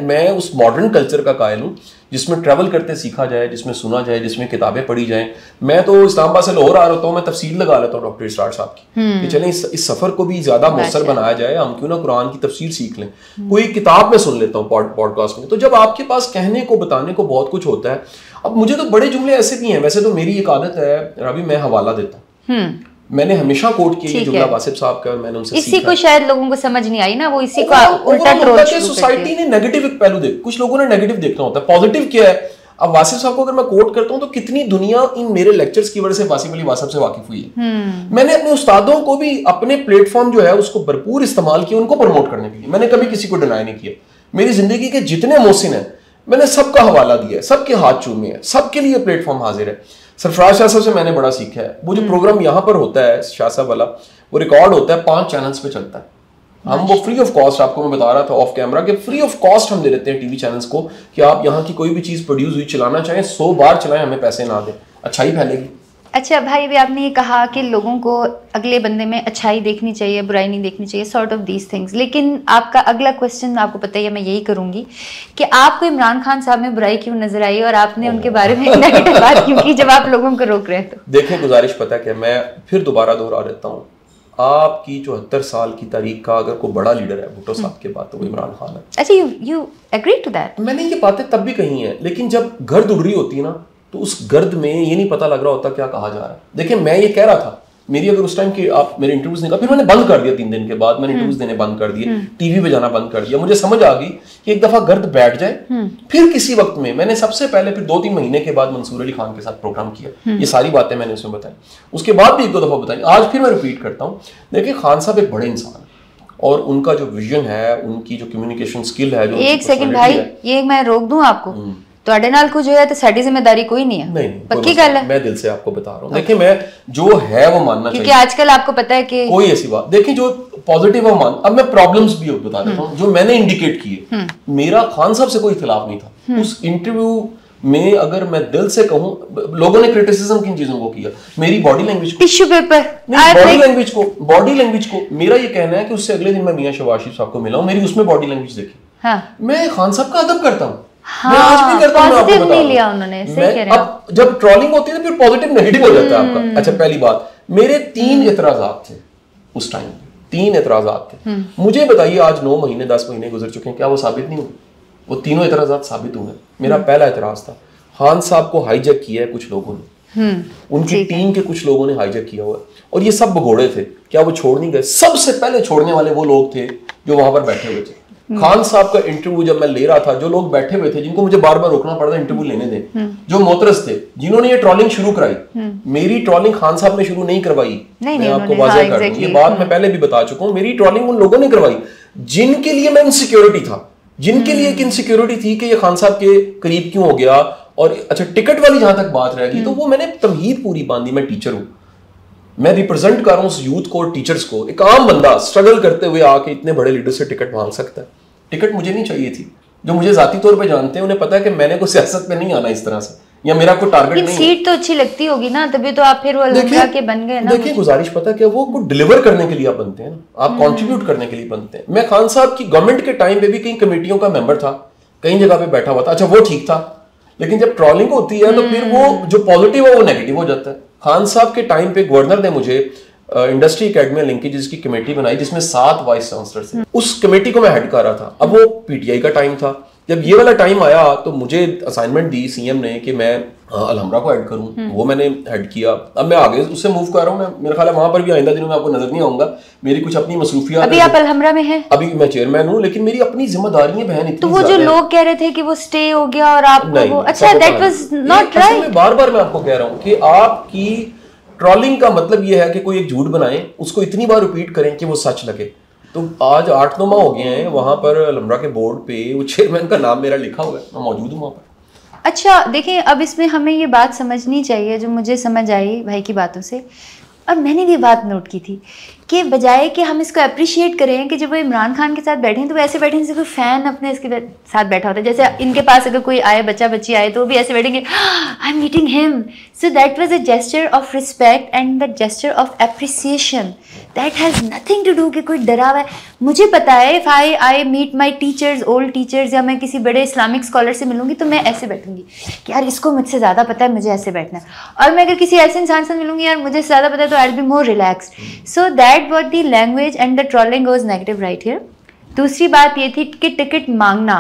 मैं उस मॉडर्न कल्चर का कायल हूँ जिसमें ट्रैवल करते सीखा जाए, जिसमें सुना जाए, जिसमें किताबें पढ़ी जाए। मैं तो इस्लामाबाद से लाहौर आ रहा होता हूँ, मैं तफसील लगा लेता हूँ डॉक्टर इसरार साहब की कि चलें इस सफर को भी ज्यादा मुयस्सर बनाया जाए, हम क्यों ना कुरान की तफसीर सीख लें। कोई किताब में सुन लेता हूँ पॉडकास्ट में। तो जब आपके पास कहने को, बताने को बहुत कुछ होता है। अब मुझे तो बड़े जुमले ऐसे भी हैं, वैसे तो मेरी एक आदत है रवि, मैं हवाला देता हूँ। मैंने हमेशा कोट किया ये जुमला वासिफ साहब का, मैंने उनसे इसी को शायद लोगों को समझ नहीं आई ना, वो इसी को उल्टा ट्रोल शुरू सोसाइटी ने नेगेटिव एक पहलू देख, कुछ लोगों ने नेगेटिव देखना होता है, पॉजिटिव क्या है। अब वासिफ साहब को अगर मैं कोट करता हूं तो कितनी दुनिया इन मेरे लेक्चर्स की वजह से वासिफ अली वासिफ से वाकिफ हुई है। मैंने अपने उस्तादों को भी अपने प्लेटफॉर्म जो है उसको भरपूर इस्तेमाल किया उनको प्रमोट करने के लिए। मैंने कभी किसी को डिनाई नहीं किया। मेरी जिंदगी के जितने मोहसिन हैं मैंने सबका हवाला दिया है, सबके हाथ चूमे हैं, सबके लिए प्लेटफॉर्म हाजिर है। सरफराज शाह साहब से मैंने बड़ा सीखा है। वो जो प्रोग्राम यहाँ पर होता है शाह साहब वाला, वो रिकॉर्ड होता है, 5 चैनल्स पे चलता है। हम वो फ्री ऑफ कॉस्ट, आपको मैं बता रहा था ऑफ कैमरा कि फ्री ऑफ कॉस्ट हम दे देते हैं टीवी चैनल्स को कि आप यहाँ की कोई भी चीज प्रोड्यूस हुई चलाना चाहें, 100 बार चलाएं, हमें पैसे ना दें, अच्छाई फैलेगी। अच्छा भाई, अभी आपने ये कहा कि लोगों को अगले बंदे में अच्छाई देखनी चाहिए, बुराई नहीं देखनी चाहिए, सॉर्ट ऑफ दीज थिंग्स। लेकिन आपका अगला क्वेश्चन आपको पता है, मैं यही करूंगी कि आपको इमरान खान साहब में बुराई क्यों नजर आई और आपने उनके बारे में नेगेटिव बात क्यों की जब आप लोगों को रोक रहे थे? देखिए गुजारिश, पता क्या, मैं फिर दोबारा दोहरा देता हूँ, आपकी 74 साल की तारीख का अगर कोई बड़ा लीडर है भुट्टो साहब के बाद तो वो इमरान खान है। अच्छा, यू एग्री टू दैट? मैंने ये बातें तब भी कही हैं, लेकिन जब गर्द उड़ रही होती है ना तो उस गर्द में ये नहीं पता लग रहा होता क्या कहा जा रहा है। देखिए, मैं ये कह रहा था, मेरी अगर उस टाइम की आप मेरे इंटरव्यूज नहीं, फिर मैंने बंद कर दिया 3 दिन के बाद, मैंने इंटरव्यूज देने बंद कर दिए, टीवी पे जाना बंद कर दिया। मुझे समझ आ गई कि एक दफा गर्द बैठ जाए, फिर किसी वक्त में मैंने सबसे पहले फिर 2-3 महीने के बाद मंसूर अली खान के साथ प्रोग्राम किया। ये सारी बातें मैंने उसमें बताई, उसके बाद भी 1-2 दफा बताई, आज फिर मैं रिपीट करता हूँ। देखिए, खान साहब एक बड़े इंसान है और उनका जो विजन है, उनकी जो कम्युनिकेशन स्किल है, जो एक सेकंड भाई, ये मैं रोक दूं आपको, ਤੁਹਾਡੇ ਨਾਲ कुछ होया तो साड़ी जिम्मेदारी कोई नहीं है। नहीं, पक्की गल है, मैं दिल से आपको बता रहा हूँ। देखिए, मैं जो है वो मानना चाहिए, क्योंकि आजकल आपको पता है कि कोई ऐसी बात, देखिए जो पॉजिटिव है मान। अब मैं प्रॉब्लम्स भी बता देता हूँ जो मैंने इंडिकेट किए। मेरा खान साहब से कोई इख्तिलाफ नहीं था उस इंटरव्यू में। अगर मैं दिल से कहूँ, लोगों ने क्रिटिसिज्म किन चीजों को किया, मेरी बॉडी लैंग्वेज को, टिश्यू पेपर, बॉडी लैंग्वेज को। मेरा ये कहना है कि उससे अगले दिन मैं मियां शहबाज शरीफ साहब को मिला हूँ, मेरी उसमें बॉडी लैंग्वेज देखी। मैं खान साहब का अदब करता हूँ, मैं आज भी करता हूं। पॉजिटिव नहीं लिया उन्होंने, सही कह रहे हैं। अब जब ट्रोलिंग होती है तो फिर पॉजिटिव नेगेटिव हो जाता है आपका। अच्छा, पहली बात, मेरे 3 एतराजात थे उस टाइम, 3 एतराजात थे। मुझे बताइए, आज 9 महीने 10 महीने गुजर चुके हैं, क्या वो साबित नहीं हुए? वो तीनों एतराजात साबित हुए। मेरा पहला एतराज था, खान साहब को हाईजैक किया है कुछ लोगों ने। उनकी टीम के कुछ लोगों ने हाईजैक किया हुआ है और ये सब भगोड़े थे। क्या वो छोड़ नहीं गए? सबसे पहले छोड़ने वाले वो लोग थे जो वहां पर बैठे हुए थे। खान साहब का इंटरव्यू जब मैं ले रहा था, जो लोग बैठे हुए थे जिनको मुझे बार बार रोकना पड़ रहा इंटरव्यू लेने दें, जो मोतरस थे, जिन्होंने ये ट्रॉलिंग शुरू कराई, मेरी ट्रॉलिंग खान साहब ने शुरू नहीं करवाई। मैं आपको वाज़ेह कर दूं, ये बात मैं पहले भी बता चुका हूं, मेरी ट्रॉलिंग उन लोगों ने करवाई जिनके लिए मैं इनसिक्योरिटी था, जिनके लिए एक इनसिक्योरिटी थी कि ये खान साहब के करीब क्यों हो गया। और अच्छा, टिकट वाली जहां तक बात रहेगी तो वो मैंने तमहीद पूरी बांधी। मैं टीचर हूं, मैं रिप्रेजेंट कर रहा हूं उस यूथ को, टीचर्स को। एक आम बंदा स्ट्रगल करते हुए आके इतने बड़े लीडर से टिकट मांग सकता है। टिकट मुझे नहीं चाहिए थी। जो मुझे जाती तौर पे जानते हैं उन्हें पता है कि मैंने कोई सियासत में नहीं आना इस तरह से, या मेरा कोई टारगेट नहीं। सीट तो अच्छी लगती होगी ना, तभी तो आप फिर वो अलहमरा के बन गए ना। देखिए गुजारिश पता क्या, वो को डिलीवर करने के लिए आप बनते हैं ना, आप कंट्रीब्यूट करने के लिए बनते हैं। मैं खान साहब की गवर्नमेंट के टाइम पे भी कई कमेटियों का मेंबर था, कई जगह पे बैठा हुआ था। अच्छा, वो ठीक था, लेकिन जब ट्रॉलिंग होती है तो फिर वो जो पॉजिटिव है वो नेगेटिव हो जाता है। खान साहब के टाइम पे गवर्नर ने मुझे इंडस्ट्री एकेडमी लिंकेजेस की कमेटी बनाई जिसमें 7 वाइस चांसलर थे। उस कमेटी को मैं हेड कर रहा था। अब वो पीटीआई का टाइम था। जब ये वाला टाइम आया तो मुझे असाइनमेंट दी सीएम ने कि मैं अलहमरा को हेड करूं। वो मैंने हेड किया। अब मैं आगे उससे मूव कर रहा हूं। मेरा ख्याल है वहां पर भी आइंदा दिनों में आपको नजर नहीं आऊंगा। मेरी कुछ अपनी मसरूफियात। अभी आप अलहमरा में हैं? अभी मैं चेयरमैन हूं, लेकिन मेरी अपनी जिम्मेदारियां बहन इतनी। तो वो जो लोग कह रहे थे कि वो स्टे हो गया और आपको वो, अच्छा, दैट वाज नॉट राइट। बार बार मैं आपको कह रहा हूं कि आपकी ट्रॉलिंग का मतलब यह है कि कोई एक झूठ बनाए, उसको इतनी बार रिपीट करें कि वो सच लगे। तो आज 8-9 माह हो गए हैं वहां पर अलहमरा के बोर्ड पे वो चेयरमैन का नाम मेरा लिखा हुआ है, मैं मौजूद हूं वहां पर। अच्छा देखिए, अब इसमें हमें ये बात समझनी चाहिए जो मुझे समझ आई भाई की बातों से, और मैंने भी बात नोट की थी कि बजाय कि हम इसको अप्रिशिएट करें कि जब वो इमरान खान के साथ बैठे हैं तो वो ऐसे बैठे जैसे कोई फ़ैन अपने इसके साथ बैठा होता है। जैसे इनके पास अगर कोई आए, बच्चा बच्ची आए, तो वो भी ऐसे बैठेंगे, I am meeting him. So that was a gesture of respect and the gesture of appreciation. That has nothing to do कि कोई डरा हुआ है। मुझे पता है if I meet my teachers, old teachers, या मैं किसी बड़े इस्लामिक स्कॉलर से मिलूंगी तो मैं ऐसे बैठूंगी कि यार इसको मुझसे ज़्यादा पता है, मुझे ऐसे बैठना है। और मैं अगर किसी ऐसे इंसान से मिलूंगी, यार मुझे ज़्यादा पता है, तो I will be more relaxed. So that what the language and the trolling was negative right here. दूसरी बात ये थी कि टिकट मांगना,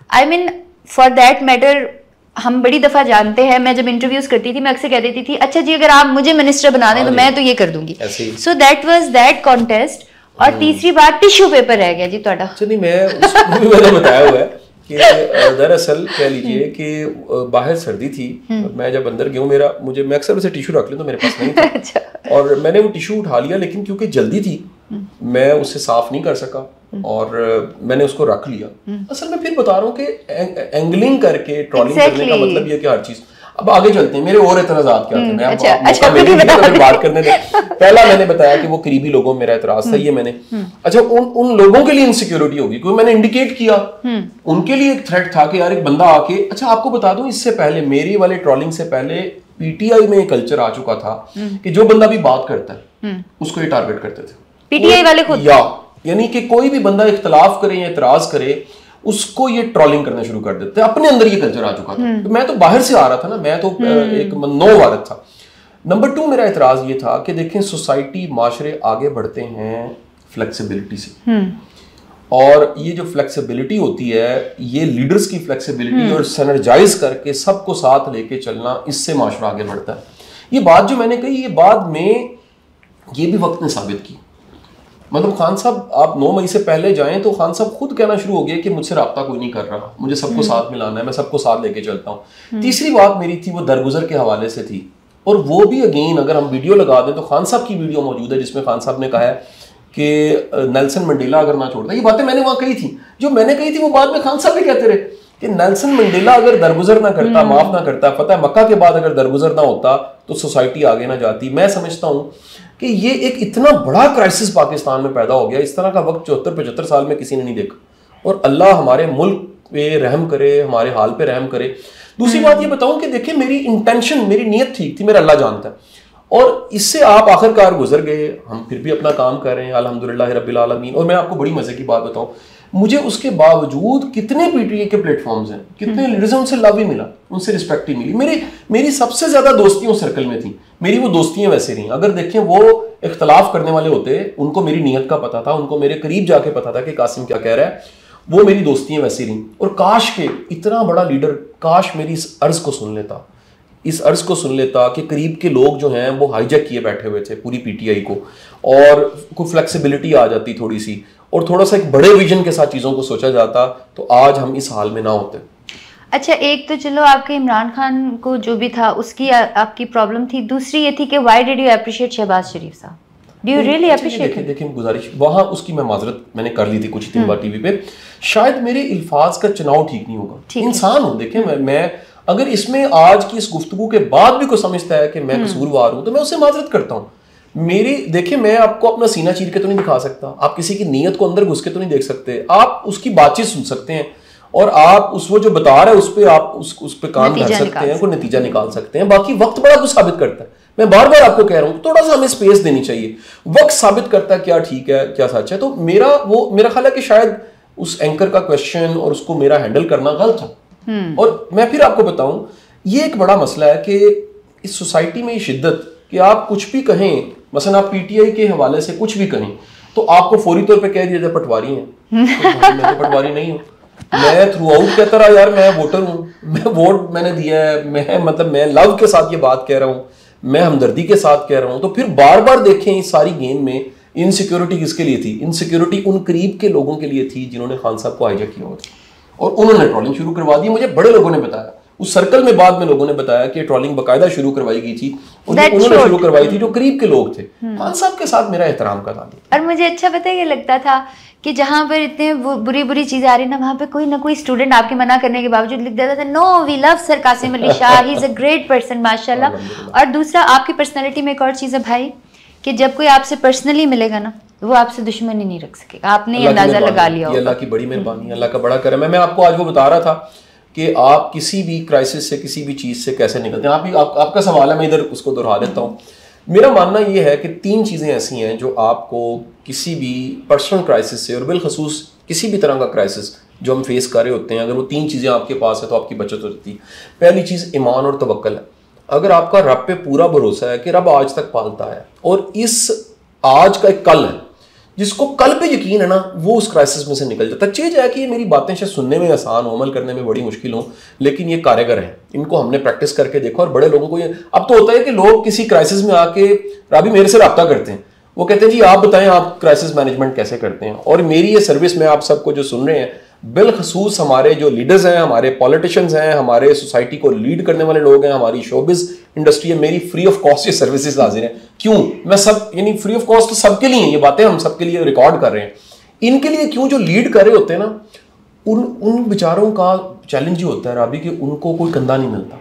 I mean for that matter हम बड़ी दफ़ा जानते हैं, मैं जब इंटरव्यूज करती थी मैं अक्सर कह देती थी, अच्छा जी अगर आप मुझे मिनिस्टर बना दें तो मैं तो ये कर दूंगी। सो दैट वाज दैट कॉन्टेस्ट। और तीसरी बात, टिश्यू पेपर रह गया जी ਤੁਹਾਡਾ। नहीं, मैंने बताया हुआ है कि दरअसल कह लीजिए कि बाहर सर्दी थी, मैं जब अंदर गया मैं अक्सर वैसे टिश्यू रख लूं तो मेरे पास नहीं था। अच्छा। और मैंने वो टिश्यू उठा लिया, लेकिन क्योंकि जल्दी थी मैं उससे साफ नहीं कर सका और मैंने उसको रख लिया। असल में फिर बता रहा हूँ कि एंगलिंग करके ट्रॉलिंग करने का मतलब ये कि हर चीज। अब आगे चलते हैं, मेरे और एतराज़ात क्या थे, मैं आपको बात करने दे। पहला मैंने बताया कि वो करीबी लोगों में मेरा एतराज था, ये मैंने। अच्छा, उन लोगों के लिए इनसिक्योरिटी होगी क्योंकि मैंने इंडिकेट किया, उनके लिए एक थ्रेट था कि यार एक बंदा आके। अच्छा, आपको बता दूं, इससे पहले मेरी वाले ट्रॉलिंग से पहले पीटीआई में कल्चर आ चुका था कि जो बंदा भी बात करता है उसको ये टारगेट करते थे पीटीआई वाले खुद, यानी कि कोई भी बंदा इख्तलाफ करे या एतराज करे उसको ये ट्रॉलिंग करना शुरू कर देते। अपने अंदर ये कल्चर आ चुका था। तो मैं तो बाहर से आ रहा था ना, मैं तो एक नौ वारद था। नंबर 2 मेरा एतराज ये था कि देखें सोसाइटी, माशरे आगे बढ़ते हैं फ्लेक्सिबिलिटी से, और ये जो फ्लेक्सिबिलिटी होती है ये लीडर्स की फ्लेक्सिबिलिटी और सनर्जाइज करके सबको साथ लेके चलना, इससे माशरा आगे बढ़ता है। ये बात जो मैंने कही, ये बाद में ये भी वक्त ने साबित की। मतलब खान साहब आप 9 मई से पहले जाएं तो खान साहब खुद कहना शुरू हो गया कि मुझसे रब्ता कोई नहीं कर रहा, मुझे सबको साथ मिलाना है, मैं सबको साथ लेके चलता हूँ। तीसरी बात मेरी थी वो दरगुजर के हवाले से थी, और वो भी अगेन अगर हम वीडियो लगा दें तो खान साहब की वीडियो मौजूद है जिसमें खान साहब ने कहा है कि नेल्सन मंडेला अगर ना छोड़ता। ये बातें मैंने वहाँ कही थी, जो मैंने कही थी वो बाद में खान साहब भी कहते रहे कि नेल्सन मंडेला अगर दरगुजर ना करता, माफ ना करता, फतह मक्का के बाद अगर दरगुजर ना होता तो सोसाइटी आगे ना जाती। मैं समझता हूँ कि ये एक इतना बड़ा क्राइसिस पाकिस्तान में पैदा हो गया, इस तरह का वक्त 74-75 साल में किसी ने नहीं देखा, और अल्लाह हमारे मुल्क पे रहम करे, हमारे हाल पे रहम करे। दूसरी बात ये बताऊं कि देखिए मेरी इंटेंशन, मेरी नीयत ठीक थी, मेरा अल्लाह जानता है, और इससे आप आखिरकार गुजर गए, हम फिर भी अपना काम कर रहे हैं अल्हम्दुलिल्लाह रब्बिल आलमीन। और मैं आपको बड़ी मजे की बात बताऊं, मुझे उसके बावजूद कितने पीटीए के प्लेटफॉर्म्स हैं, कितने लीडर्स हैं, उनसे लव ही मिला, उनसे रिस्पेक्ट ही मिली। मेरी सबसे ज्यादा दोस्तियों सर्कल में थी, मेरी वो दोस्तियां वैसे रही। अगर देखें वो इख्तलाफ करने वाले होते, उनको मेरी नीयत का पता था, उनको मेरे करीब जाके पता था कि कासिम क्या कह रहा है, वो मेरी दोस्तियां वैसी रही। और काश के इतना बड़ा लीडर, काश मेरी इस अर्ज को सुन लेता इस अर्ज को सुन लेता कि करीब के लोग जो हैं वो हाईजैक किए बैठे हुए थे पूरी पीटीआई को, और कोई फ्लेक्सिबिलिटी आ जाती थोड़ी सी, और थोड़ा सा एक बड़े विजन के साथ चीज़ों को सोचा जाता, तो आज हम इस हाल में ना होते। अच्छा, एक तो चलो आपके इमरान खान को जो भी था उसकी आपकी प्रॉब्लम थी, दूसरी ये थी कि why did you appreciate Shahbaz Sharif साहब? Do you really appreciate? देखिए गुजारिश वहाँ उसकी मैं माजरत मैंने कर ली थी कुछ दिन बाद टीवी पे, शायद मेरे अल्फाज का चुनाव ठीक नहीं होगा, इंसान हूँ। देखिए मैं अगर इसमें आज की इस गुफ्तगू के बाद भी कोई समझता है कि मैं कसूरवार हूँ तो मैं उससे माजरत करता हूँ। मेरी देखिए, मैं आपको अपना सीना चीर के तो नहीं दिखा सकता, आप किसी की नीयत को अंदर घुस के तो नहीं देख सकते, आप उसकी बातचीत सुन सकते हैं और आप वो जो बता रहा है उस पर आप उस पर कान धर सकते हैं, कोई नतीजा निकाल सकते हैं। बाकी वक्त बड़ा कुछ साबित करता है, मैं बार बार आपको कह रहा हूँ थोड़ा सा हमें स्पेस देनी चाहिए, वक्त साबित करता है क्या ठीक है क्या सच है। तो मेरा ख्याल है कि शायद उस एंकर का क्वेश्चन और उसको मेरा हैंडल करना गलत था। और मैं फिर आपको बताऊं, ये एक बड़ा मसला है कि इस सोसाइटी में ये शिद्दत कि आप कुछ भी कहें, मसलन आप पीटीआई के हवाले से कुछ भी कहें तो आपको फौरी तौर पे कह दिया जाए पटवारी हैं। तो मैं तो पटवारी नहीं हूँ, मैं थ्रू आउट कहता रहा यार मैं वोटर हूँ, मैं वोट मैंने दिया है, मैं लव के साथ ये बात कह रहा हूँ, मैं हमदर्दी के साथ कह रहा हूँ। तो फिर बार बार देखें इस सारी गेम में इनसिक्योरिटी किसके लिए थी? इनसिक्योरिटी उन करीब के लोगों के लिए थी जिन्होंने खान साहब को हाईजैक किया होता, और उन्होंने ट्रोलिंग शुरू करवा दी। मुझे बड़े लोगों ने बताया, उस सर्कल में बाद में लोगों ने बताया कि ट्रोलिंग बाकायदा शुरू करवाई गई थी, उन्होंने शुरू करवाई थी जो करीब के लोग थे। खान साहब के साथ मेरा एहतराम का था। और मुझे अच्छा पता है, ये लगता था कि जहाँ पर इतने बुरी बुरी चीजें आ रही ना, वहाँ पे कोई ना कोई स्टूडेंट आपके मना करने के बावजूद लिख देता था, no we love sir Qasim Ali Shah, he is a great person माशाल्लाह। और दूसरा, आपकी पर्सनैलिटी में एक और चीज़ है भाई कि जब कोई आपसे पर्सनली मिलेगा ना, वो आपसे दुश्मनी नहीं रख सकेगा, आपने अंदाजा लगा लिया होगा। अल्लाह की बड़ी मेहरबानी, अल्लाह का बड़ा करम है। मैं आपको आज वो बता रहा था कि आप किसी भी क्राइसिस से, किसी भी चीज़ से कैसे निकलते हैं। आपका सवाल है, मैं इधर उसको दोहरा देता हूँ। मेरा मानना ये है कि 3 चीज़ें ऐसी हैं जो आपको किसी भी पर्सनल क्राइसिस से, और बिलखसूस किसी भी तरह का क्राइसिस जो हम फेस कर रहे होते हैं, अगर वो 3 चीज़ें आपके पास है तो आपकी बचत हो जाती है। पहली चीज़ ईमान और तवक्कल है। अगर आपका रब पे पूरा भरोसा है कि रब आज तक पालता है और इस आज का एक कल है, जिसको कल पे यकीन है ना, वो उस क्राइसिस में से निकल जाता है। चीज़ है कि ये मेरी बातें शायद सुनने में आसान हो, अमल करने में बड़ी मुश्किल हो, लेकिन ये कारगर है। इनको हमने प्रैक्टिस करके देखा और बड़े लोगों को ये अब तो होता है कि लोग किसी क्राइसिस में आके राबी मेरे से रब्ता करते हैं, वो कहते हैं जी आप बताएं आप क्राइसिस मैनेजमेंट कैसे करते हैं। और मेरी ये सर्विस में आप सबको जो सुन रहे हैं, बिलखसूस हमारे जो लीडर्स हैं, हमारे पॉलिटिशियंस हैं, हमारे सोसाइटी को लीड करने वाले लोग हैं, हमारी शोबिज इंडस्ट्री है, मेरी फ्री ऑफ कॉस्ट ये सर्विसेज हाजिर हैं। क्यों? मैं सब यानी फ्री ऑफ कॉस्ट तो सबके लिए, ये बातें हम सबके लिए रिकॉर्ड कर रहे हैं। इनके लिए क्यों? जो लीड कर रहे होते हैं ना, उन बेचारों का चैलेंज ही होता है राबी कि उनको कोई कंधा नहीं मिलता,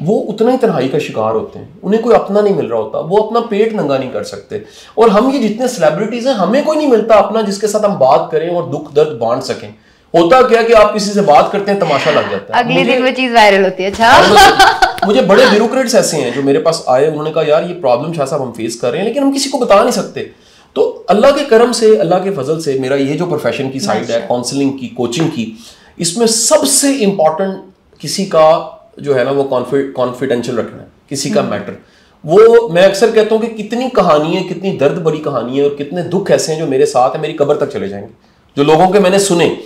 वो उतना ही तन्हाई का शिकार होते हैं, उन्हें कोई अपना नहीं मिल रहा होता, वो अपना पेट नंगा नहीं कर सकते। और हम ये जितने सेलिब्रिटीज हैं, हमें कोई नहीं मिलता अपना जिसके साथ हम बात करें और दुख दर्द बांट सकें। होता क्या कि आप किसी से बात करते हैं, तमाशा लग जाता है, अगले दिन वो चीज वायरल होती है। अच्छा मुझे बड़े ब्यूरोक्रेट्स ऐसे हैं जो मेरे पास आए, उन्होंने कहा यार ये प्रॉब्लम शाह साहब हम फेस कर रहे हैं, लेकिन हम किसी को बता नहीं सकते। तो अल्लाह के करम से, अल्लाह के फजल से मेरा ये जो प्रोफेशन की साइड है, काउंसलिंग की, कोचिंग की, इसमें सबसे इंपॉर्टेंट किसी का जो है ना वो कॉन्फिडेंशियल रखना है, किसी का मैटर। वो मैं अक्सर कहता हूँ कि कितनी कहानियां, कितनी दर्द भरी कहानियां और कितने दुख ऐसे हैं जो मेरे साथ है, मेरी कब्र तक चले जाएंगे, जो लोगों के मैंने सुने।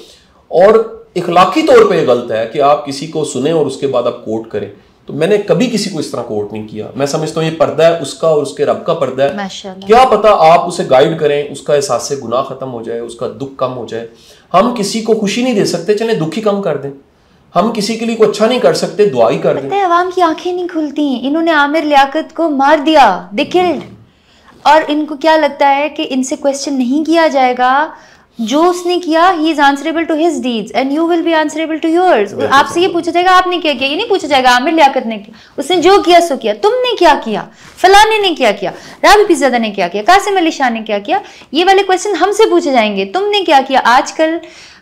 और इखलाकी तौर पे ये गलत है कि आप किसी को सुने और उसके बाद आप कोट करें। तो मैंने कभी किसी को इस तरह कोट नहीं किया। मैं समझता हूँ ये पर्दा है उसका और उसके रब का पर्दा है। क्या पता आप उसे गाइड करें, उसका एहसास से गुनाह खत्म हो जाए, उसका दुख कम हो जाए। हम किसी को खुशी नहीं दे सकते, चले दुख ही कम कर दें। हम किसी के लिए कुछ अच्छा नहीं कर सकते, दुआ ही कर दें। अवाम की आंखें नहीं खुलती। इन्होंने आमिर लियाकत को मार दिया, दे किल्ड, और इनको क्या लगता है कि इनसे क्वेश्चन नहीं किया जाएगा। जो उसने किया, he is answerable to his deeds and you will be answerable to yours. आपसे ये पूछा जाएगा आपने क्या किया, ये नहीं पूछा जाएगा आमिर लियाकत ने किया, उसने जो किया सो किया, तुमने क्या किया, फलाने ने क्या किया, राबी पिज़्ज़ादा ने क्या किया, कासिम अली शाह ने क्या किया। ये वाले क्वेश्चन हमसे पूछे जाएंगे, तुमने क्या किया। आजकल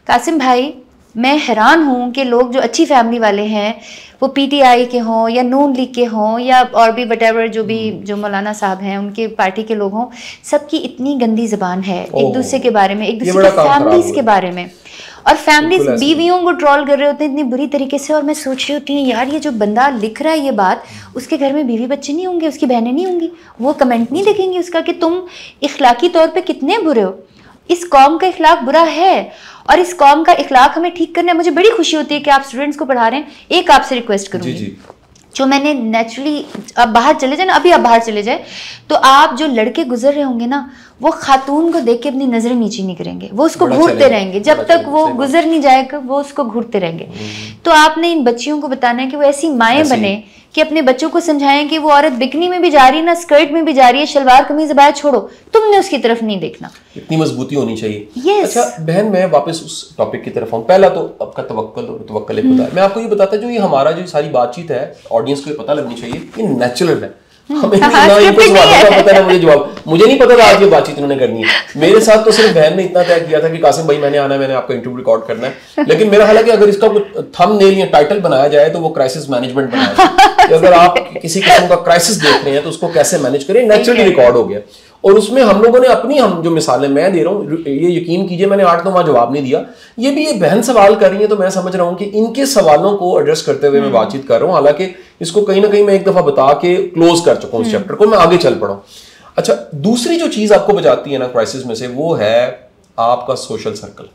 कासिम भाई, मैं हैरान हूँ कि लोग जो अच्छी फैमिली वाले हैं, वो पीटीआई के हों या नून लीग के हों या और भी वटेवर जो मौलाना साहब हैं उनके पार्टी के लोग हों, सबकी इतनी गंदी ज़बान है एक दूसरे के बारे में, एक दूसरे के फैमिलीज़ के बारे में। और फैमिलीज बीवियों को ट्रोल कर रहे होते हैं इतनी बुरी तरीके से। और मैं सोच रही होती हूँ यार, ये जो बंदा लिख रहा है ये बात, उसके घर में बीवी बच्चे नहीं होंगे, उसकी बहनें नहीं होंगी, वो कमेंट नहीं देखेंगे उसका कि तुम इखलाकी तौर पर कितने बुरे हो। इस कौम का इखलाक बुरा है और इस कौम का इखलाक हमें ठीक करना है। मुझे बड़ी खुशी होती है कि आप स्टूडेंट्स को पढ़ा रहे हैं। एक आपसे रिक्वेस्ट करूंगी, जो मैंने नेचुरली, अब बाहर चले जाए ना, अभी आप बाहर चले जाए तो आप जो लड़के गुजर रहे होंगे ना, वो खातून को देख के अपनी नजरें नीचे नहीं करेंगे, वो उसको घूरते रहेंगे जब तक वो गुजर नहीं जाएगा, वो उसको घूरते रहेंगे। तो आपने इन बच्चियों को बताना है कि वो ऐसी माएँ बने कि अपने बच्चों को समझाएं कि वो औरत बिकनी में भी जा रही है ना, स्कर्ट में भी जा रही है, शलवार कमीज अबाया छोड़ो, तुमने उसकी तरफ नहीं देखना। इतनी मजबूती होनी चाहिए। yes. अच्छा बहन, मैं वापस उस टॉपिक की तरफ आऊँ। पहला तो आपका तवक्कुल और तवक्कुल खुदा है। मैं आपको ये बताता जो ये हमारा जो सारी बातचीत है, ऑडियंस को ये पता लगनी चाहिए, ये नेचुरल है। हमें ना इनको सवालों का पता है, मुझे जवाब मुझे नहीं पता था आज ये बातचीत उन्होंने करनी है। मेरे साथ तो सिर्फ बहन ने इतना तय किया था कि कासिम भाई मैंने आना है, मैंने आपका इंटरव्यू रिकॉर्ड करना है। लेकिन मेरा हालांकि अगर इसका कुछ थंबनेल या टाइटल बनाया जाए तो वो क्राइसिस मैनेजमेंट बनाया जाए। अगर आप किसी किस्म का क्राइसिस देख रहे हैं तो उसको कैसे मैनेज करें, नेचुरली रिकॉर्ड हो गया। और उसमें हम लोगों ने अपनी, हम जो मिसालें मैं दे रहा हूँ, ये यकीन कीजिए मैंने 8-9 वहां जवाब नहीं दिया। ये भी ये बहन सवाल कर रही है तो मैं समझ रहा हूँ कि इनके सवालों को एड्रेस करते हुए मैं बातचीत कर रहा हूँ। हालांकि इसको कहीं ना कहीं मैं एक दफा बता के क्लोज कर चुका हूँ इस चैप्टर को, मैं आगे चल पड़ा हूँ। अच्छा, दूसरी जो चीज आपको बचाती है ना क्राइसिस में से, वो है आपका सोशल सर्कल।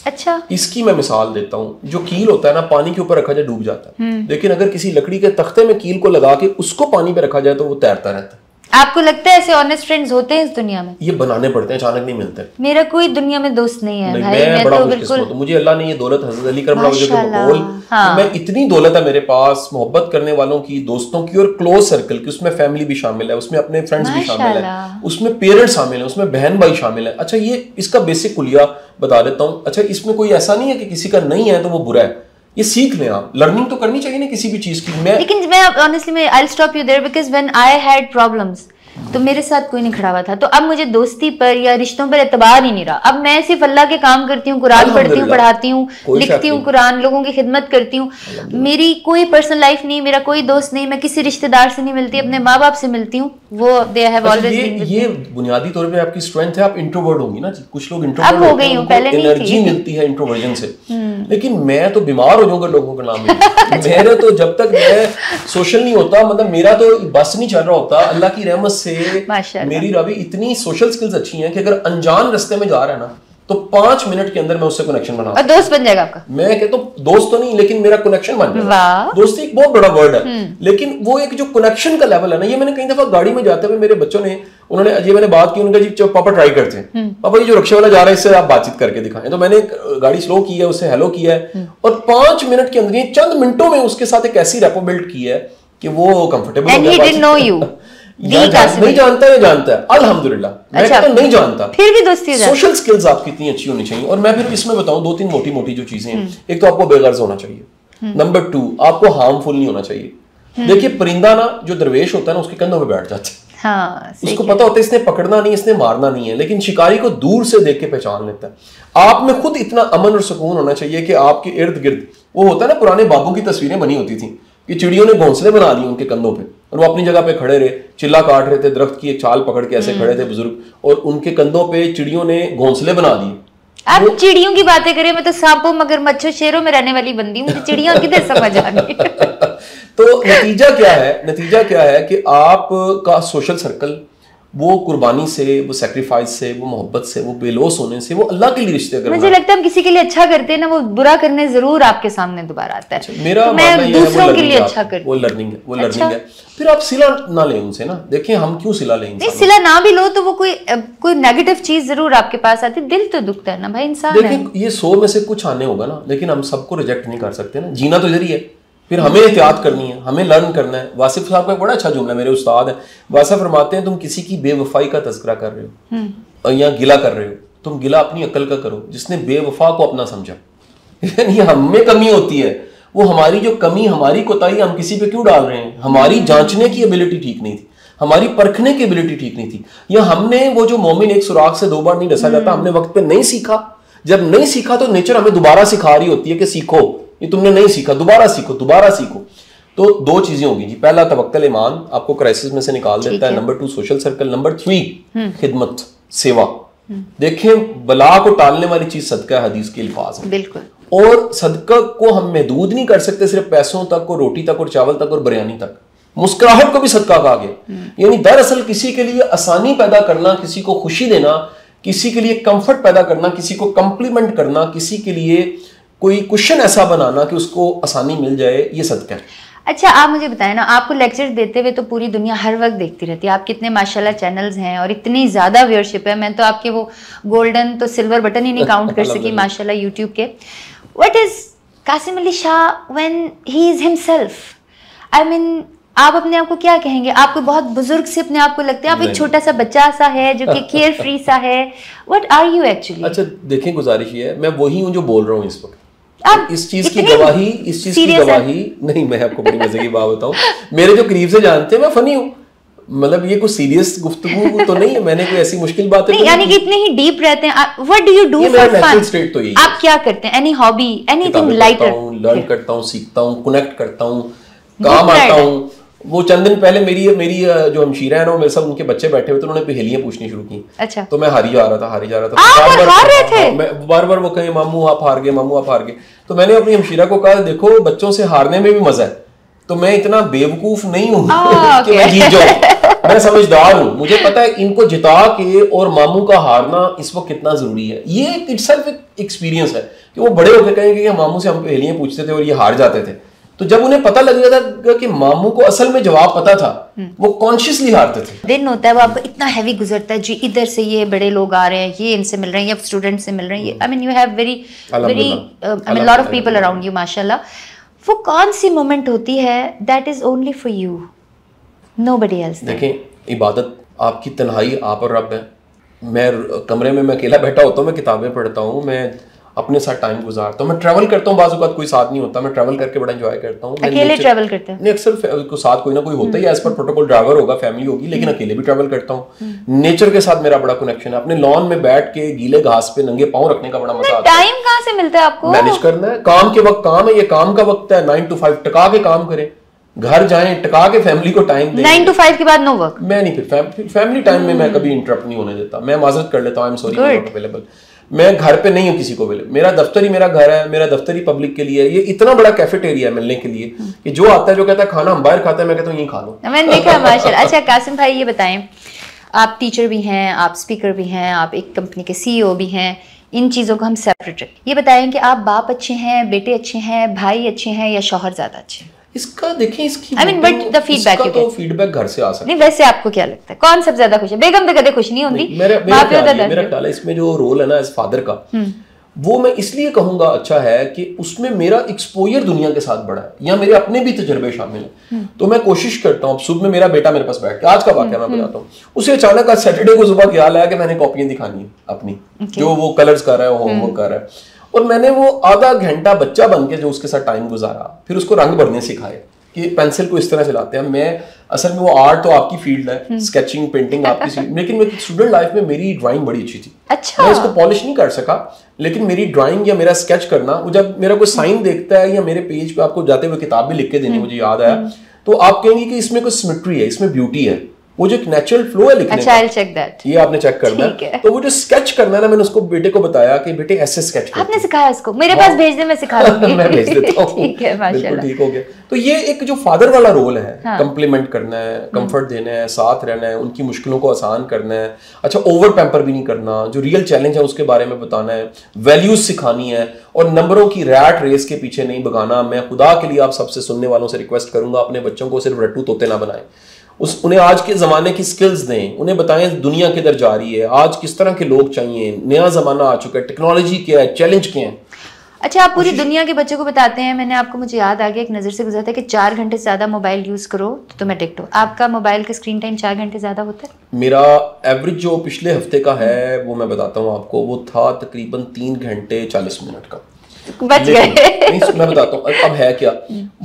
अच्छा, इसकी मैं मिसाल देता हूँ। जो कील होता है ना, पानी के ऊपर रखा जाए डूब जाता है, लेकिन अगर किसी लकड़ी के तख्ते में कील को लगा के उसको पानी पे रखा जाए तो वो तैरता रहता है। आपको लगता है ऐसे ऑनेस्ट फ्रेंड्स होते हैं इस दुनिया में? ये बनाने पड़ते हैं, अचानक नहीं मिलते। मेरा कोई दुनिया में दोस्त नहीं है भाई, मैं बड़ा खुशकिस्मत हूं, मुझे अल्लाह ने ये दौलत, हज़रत अली करम हाँ। मैं इतनी दौलत है मेरे पास, मोहब्बत करने वालों की, दोस्तों की, और क्लोज सर्कल की। उसमें फैमिली भी शामिल है, उसमें अपने फ्रेंड्स भी शामिल है, उसमें पेरेंट्स शामिल है, उसमें बहन भाई शामिल है। अच्छा, ये इसका बेसिक कुलिया बता देता हूँ। अच्छा, इसमें कोई ऐसा नहीं है कि किसी का नहीं है तो वो बुरा है, ये सीख लें आप। लर्निंग तो करनी चाहिए ना किसी भी चीज की। लेकिन मैं honestly I will stop you there because when I had problems तो मेरे साथ कोई नहीं खड़ा हुआ था, तो अब मुझे दोस्ती पर या रिश्तों पर एतबार ही नहीं रहा। अब मैं सिर्फ अल्लाह के काम करती हूँ, कुरान पढ़ती हूँ, पढ़ाती हूँ, लिखती हूँ कुरान, लोगों की खिदमत करती हूँ। मेरी कोई पर्सनल लाइफ नहीं, मेरा कोई दोस्त नहीं, मैं किसी रिश्तेदार से नहीं मिलती, अपने माँ बाप से मिलती हूँ। वो they have always been with me. ये बुनियादी तौर पे आपकी स्ट्रेंथ है। आप इंट्रोवर्ट होंगी ना, कुछ लोग इंट्रोवर्ट अब हो गई हूँ, पहले नहीं थी। एनर्जी मिलती है इंट्रोवर्जन से, लेकिन मैं तो बीमार हो जाऊंगा लोगों का नाम मेरे तो जब तक मैं सोशल नहीं होता, मतलब मेरा तो बस नहीं चल रहा होता। अल्लाह की रहमत से मेरी रवि इतनी सोशल स्किल्स अच्छी हैं कि अगर अनजान रास्ते में जा रहा है ना तो 5 मिनट के अंदर मैं उससे कनेक्शन बना, और दोस्त बन जाएगा आपका। मैं कहता हूँ दोस्त तो नहीं, लेकिन मेरा कनेक्शन बन जाएगा। दोस्ती एक बहुत बड़ा वर्ड है, लेकिन वो एक जो कनेक्शन का लेवल है ना, ये मैंने कई दफा गाड़ी में जाते हुए मेरे बच्चों ने, उन्होंने ये मैंने बात की, उन्होंने जी पापा ट्राई करते हैं, पापा ये जो रिक्शा वाला जा रहा है इससे आप बातचीत करके दिखाएं। तो मैंने गाड़ी स्लो की है, उससे हेलो किया है, और 5 मिनट के अंदर, चंद मिनटों में उसके साथ एक ऐसी रेपो बिल्ड की है कि वो कंफर्टेबल हो गया। नहीं जानता है, जानता है अल्हम्दुलिल्लाह। मैं कहता नहीं जानता, फिर भी दोस्ती। सोशल स्किल्स आपकी इतनी अच्छी होनी चाहिए। और मैं फिर इसमें बताऊं 2-3 मोटी मोटी जो चीजें हैं। एक तो आपको बेगर्ज होना चाहिए, नंबर 2 आपको हार्मफुल नहीं होना चाहिए। देखिए, परिंदा ना जो दरवेश होता है ना, उसके कंधों पे बैठ जाता है। हाँ, उसको पता होता है इसने पकड़ना नहीं, इसने मारना नहीं है, लेकिन शिकारी को दूर से देख के पहचान लेता है। आप में खुद इतना अमन और सुकून होना चाहिए कि आपके इर्द गिर्द, वो होता है ना, पुराने बाबू की तस्वीरें बनी होती थी कि चिड़ियों ने घोंसले बना दिए उनके कंधों पे, और वो अपनी जगह पे खड़े रहे, चिल्ला काट रहे थे, दरख्त की एक छाल पकड़ के ऐसे खड़े थे बुजुर्ग, और उनके कंधों पे चिड़ियों ने घोंसले बना दिए। आप चिड़ियों की बातें करें, मैं तो सांपों मगरमच्छों शेरों में रहने वाली बंदी हूँ, मुझे चिड़ियों किधर समझ आ रही। तो नतीजा क्या है कि आपका सोशल सर्कल वो कुर्बानी से, वो सैक्रिफाइस से, वो मोहब्बत से, वो बेलोस होने से, वो अल्लाह के लिए रिश्ते करना। मुझे लगता है हम किसी के लिए अच्छा करते हैं ना, वो बुरा करने जरूर आपके सामने दोबारा आता है। मेरा तो मैं दूसरों के लिए अच्छा करती हूँ। वो लर्निंग है। फिर आप सिला ना लें उनसे ना। देखिए, हम क्यों सिला लें? नहीं, सिला ना भी लो तो वो कोई नेगेटिव चीज जरूर आपके पास आती है, दिल तो दुखता है ना भाई, इंसान है। देखिए, ये 100 में से कुछ आने होगा ना, लेकिन हम सबको रिजेक्ट नहीं कर सकते ना, जीना तो इधर ही है। फिर हमें एहतियात करनी है, हमें लर्न करना है। वासिफ साहब का बड़ा अच्छा जुमला, मेरे उस्ताद है, वासिफ फरमाते हैं, तुम किसी की बेवफाई का तज़किरा कर रहे हो और यहाँ गिला कर रहे हो, तुम गिला अपनी अक्ल का करो जिसने बेवफा को अपना समझा। यानी हमें कमी होती है, वो हमारी जो कमी, हमारी कोताही हम किसी पे क्यों डाल रहे हैं? हमारी जांचने की एबिलिटी ठीक नहीं थी, हमारी परखने की एबिलिटी ठीक नहीं थी, या हमने वो जो मोमिन एक सुराख से 2 बार नहीं डसा जाता, हमने वक्त पे नहीं सीखा। जब नहीं सीखा तो नेचर हमें दोबारा सिखा रही होती है कि सीखो, ये तुमने नहीं सीखा, दोबारा सीखो। तो 2 चीजें होगी जी। पहला, तवक्कुल ईमान आपको क्राइसिस में से निकाल देता है। Number 2 social circle. नंबर 3 खिदमत, सेवा। देखें, बला को टालने वाली चीज सदका है, हदीस के अल्फाज हैं। बिल्कुल। और सदका को हम महदूद नहीं कर सकते सिर्फ पैसों तक और रोटी तक और चावल तक और बिरयानी तक। मुस्कुराहट को भी सदका कहा गया। यानी दरअसल किसी के लिए आसानी पैदा करना, किसी को खुशी देना, किसी के लिए कंफर्ट पैदा करना, किसी को कंप्लीमेंट करना, किसी के लिए कोई क्वेश्चन ऐसा बनाना कि उसको आसानी मिल जाए, ये सदका है। अच्छा आप मुझे बताएं ना, आपको लेक्चर देते हुए तो पूरी दुनिया हर वक्त देखती रहती है, आप कितने माशाल्लाह चैनल्स हैं और इतनी ज़्यादा व्यूअरशिप है, मैं तो आपके वो गोल्डन तो सिल्वर बटन ही नहीं काउंट कर सकी माशाल्लाह यूट्यूब के। What is Qasim Ali Shah when he is himself? I mean आप अपने आप को क्या कहेंगे? आपको बहुत बुजुर्ग से अपने आप को लगते हैं, आप एक छोटा सा बच्चा सा है जो कि केयर फ्री सा है, व्हाट आर यू एक्चुअली? अच्छा देखिए, गुजारिश ये है, मैं वही हूँ जो बोल रहा हूँ इस वक्त। इस चीज की गवाही नहीं, मैं आपको बड़ी मजे की बात बताऊं, मेरे जो करीब से जानते हैं मैं फनी हूँ, मतलब ये कुछ सीरियस गुफ्तगू तो नहीं है, मैंने कोई ऐसी मुश्किल बातें नहीं, यानी कि इतने ही डीप रहते हैं। What do you do for fun? स्टेट तो यही आप क्या करते हैं? Any hobby, anything lighter? Learn करता हूँ, सीखता हूँ, कनेक्ट करता हूँ, काम आता हूँ। वो चंद दिन पहले मेरी जो हमशीरा है ना, मेरे साथ उनके बच्चे बैठे हुए थे, उन्होंने पहेलियां पूछनी शुरू की। अच्छा। तो मैं हारी जा रहा था बार-बार वो कहे मामू आप हार गए, मामू आप हार गए। तो मैंने अपनी हमशीरा को कहा देखो बच्चों से हारने में भी मजा है, तो मैं इतना बेवकूफ नहीं हूँ कि मैं जीत जाऊं, मैं समझदार हूँ, मुझे पता है इनको जिता के और मामू का हारना इस वक्त कितना जरूरी है। ये इटसेल्फ एक एक्सपीरियंस है कि वो बड़े होकर कहेंगे कि मामू से हम पहेलियां पूछते थे और ये हार जाते थे, तो जब उन्हें पता लग गया था कि मामू को असल में जवाब पता था, वो कॉन्शियसली हारते थे। दिन होता है वो आपको इतना हैवी गुजरता है जी, इधर से ये बड़े लोग आ रहे हैं, ये इनसे मिल रहे हैं, ये स्टूडेंट से मिल रहे हैं, I mean you have very I mean lot of people around you माशाल्लाह। वो कौन सी मोमेंट होती है that is only for you, nobody else? देखें, इबादत आपकी तन्हाई आप और रब है। मैं कमरे में मैं अकेला बैठा होता हूँ, मैं किताबें पढ़ता हूँ, मैं अपने साथ टाइम गुजारता हूँ, मैं ट्रैवल करता हूँ, बाज़ औक़ात कोई साथ नहीं होता, मैं ट्रैवल करके बड़ा एंजॉय करता हूँ। अकेले ट्रैवल करते हैं? नहीं, अक्सर को साथ कोई ना कोई होता ही है, एज पर प्रोटोकॉल ड्राइवर होगा, फैमिली होगी, लेकिन अकेले भी ट्रैवल करता हूँ। नेचर के साथ मेरा बड़ा कनेक्शन है, अपने लॉन में बैठ के गीले घास पे नंगे पाँव रखने का बड़ा मजा आता है। टाइम कहाँ से मिलता है आपको? मैनेज करना है, काम के वक्त काम है, ये काम का वक्त है, 9 to 5 टका के काम करें, घर जाएं टका के, फैमिली को टाइम दें। 9 to 5 के बाद नो वर्क? मैं नहीं, फिर फैमिली टाइम में मैं कभी इंटरप्ट नहीं होने देता, मैं माजरत कर लेता हूँ, I am sorry not available. मैं घर पे नहीं हूँ किसी को अवेलेबल, मेरा दफ्तर ही मेरा घर है, मेरा दफ्तर ही पब्लिक के लिए है। ये इतना बड़ा कैफेटेरिया है मिलने के लिए कि जो आता है, जो कहता है खाना हम बाहर खाते हैं, मैं कहता हूँ यहीं खा लो। मैंने देखा माशाल्लाह। अच्छा कासिम भाई ये बताएं, आप टीचर भी हैं, आप स्पीकर भी हैं, आप एक कंपनी के CEO भी हैं, इन चीज़ों को हम सेपरेट रखें। ये बताएं कि आप बाप अच्छे हैं, बेटे अच्छे हैं, भाई अच्छे हैं या शौहर ज्यादा अच्छे हैं? इसका देखें, इसकी I mean, but the feedback इसका तो फीडबैक घर से आ सकता है। नहीं, वैसे आपको क्या लगता है कौन सबसे ज्यादा खुश है? बेगम तो कदे खुश नहीं होती, मेरा ख्याल है इसमें जो रोल है ना एज फादर का, वो मैं इसलिए कहूंगा अच्छा है कि उसमें मेरा एक्सपोजर दुनिया के साथ बड़ा है, या मेरे अपने भी तजर्बे शामिल हैं। तो मैं कोशिश करता हूँ, अब सुबह में मेरा बेटा मेरे पास बैठ के, आज का वाकया मैं बताता हूँ, उसे अचानक आज सैटरडे को सुबह ख्याल आया कि मैंने कॉपियां दिखानी है अपनी, जो वो कलर्स कर रहा है, होमवर्क कर रहा है, और मैंने वो आधा घंटा बच्चा बन के जो उसके साथ टाइम गुजारा, फिर उसको रंग भरने सिखाए कि पेंसिल को इस तरह चलाते हैं। मैं असल में वो आर्ट तो आपकी फील्ड है, स्केचिंग पेंटिंग आपकी फील्ड, लेकिन मेरी स्टूडेंट लाइफ में मेरी ड्राइंग बड़ी अच्छी थी। अच्छा। मैं इसको पॉलिश नहीं कर सका, लेकिन मेरी ड्राइंग या मेरा स्केच करना, वो जब मेरा कोई साइन देखता है या मेरे पेज पे आपको जाते हुए किताब भी लिख के देनी मुझे याद आया, तो आप कहेंगे कि इसमें कोई सिमेट्री है, इसमें ब्यूटी है, वो जो एक नेचुरल फ्लो है लिखने का। I'll check that. ये आपने चेक करना है। तो वो जो स्केच करना है ना, मैंने उसको बेटे को बताया कि बेटे ऐसे स्केच करना। आपने सिखाया इसको? मेरे पास भेज दे, मैं सिखा दूंगी। मैं भेज देता हूँ। ठीक है माशाल्लाह, ठीक हो गया। तो ये एक जो फादर वाला रोल है, कंप्लीमेंट करना है, कंफर्ट देना है, साथ रहना है, उनकी मुश्किलों को आसान करना है, अच्छा ओवर पैम्पर भी नहीं करना, जो रियल चैलेंज है उसके बारे में बताना है, वैल्यूज सिखानी है, और नंबरों की रैट रेस के पीछे नहीं भगाना। मैं खुदा के लिए आप सबसे सुनने वालों से रिक्वेस्ट करूंगा, अपने बच्चों को सिर्फ रट्टू तोते ना बनाएं, उन्हें आज के ज़माने की स्किल्स दें, उन्हें बताएं दुनिया किधर जा रही है, आज किस तरह के लोग चाहिए, नया ज़माना आ चुका है, टेक्नोलॉजी क्या है, चैलेंज क्या है। अच्छा, आप पूरी दुनिया के बच्चों को बताते हैं। मैंने आपको, मुझे याद आ गया, एक नज़र से गुजरा था कि 4 घंटे से ज़्यादा मोबाइल यूज़ करो तो तुम्हें एडिक्ट हो। आपका मोबाइल का स्क्रीन टाइम 4 घंटे ज़्यादा होता है? मेरा एवरेज जो पिछले हफ्ते का है वो मैं बताता हूँ आपको, वो था तकरीबन 3 घंटे 40 मिनट का। बच गए। मैं बताता हूँ अब है क्या,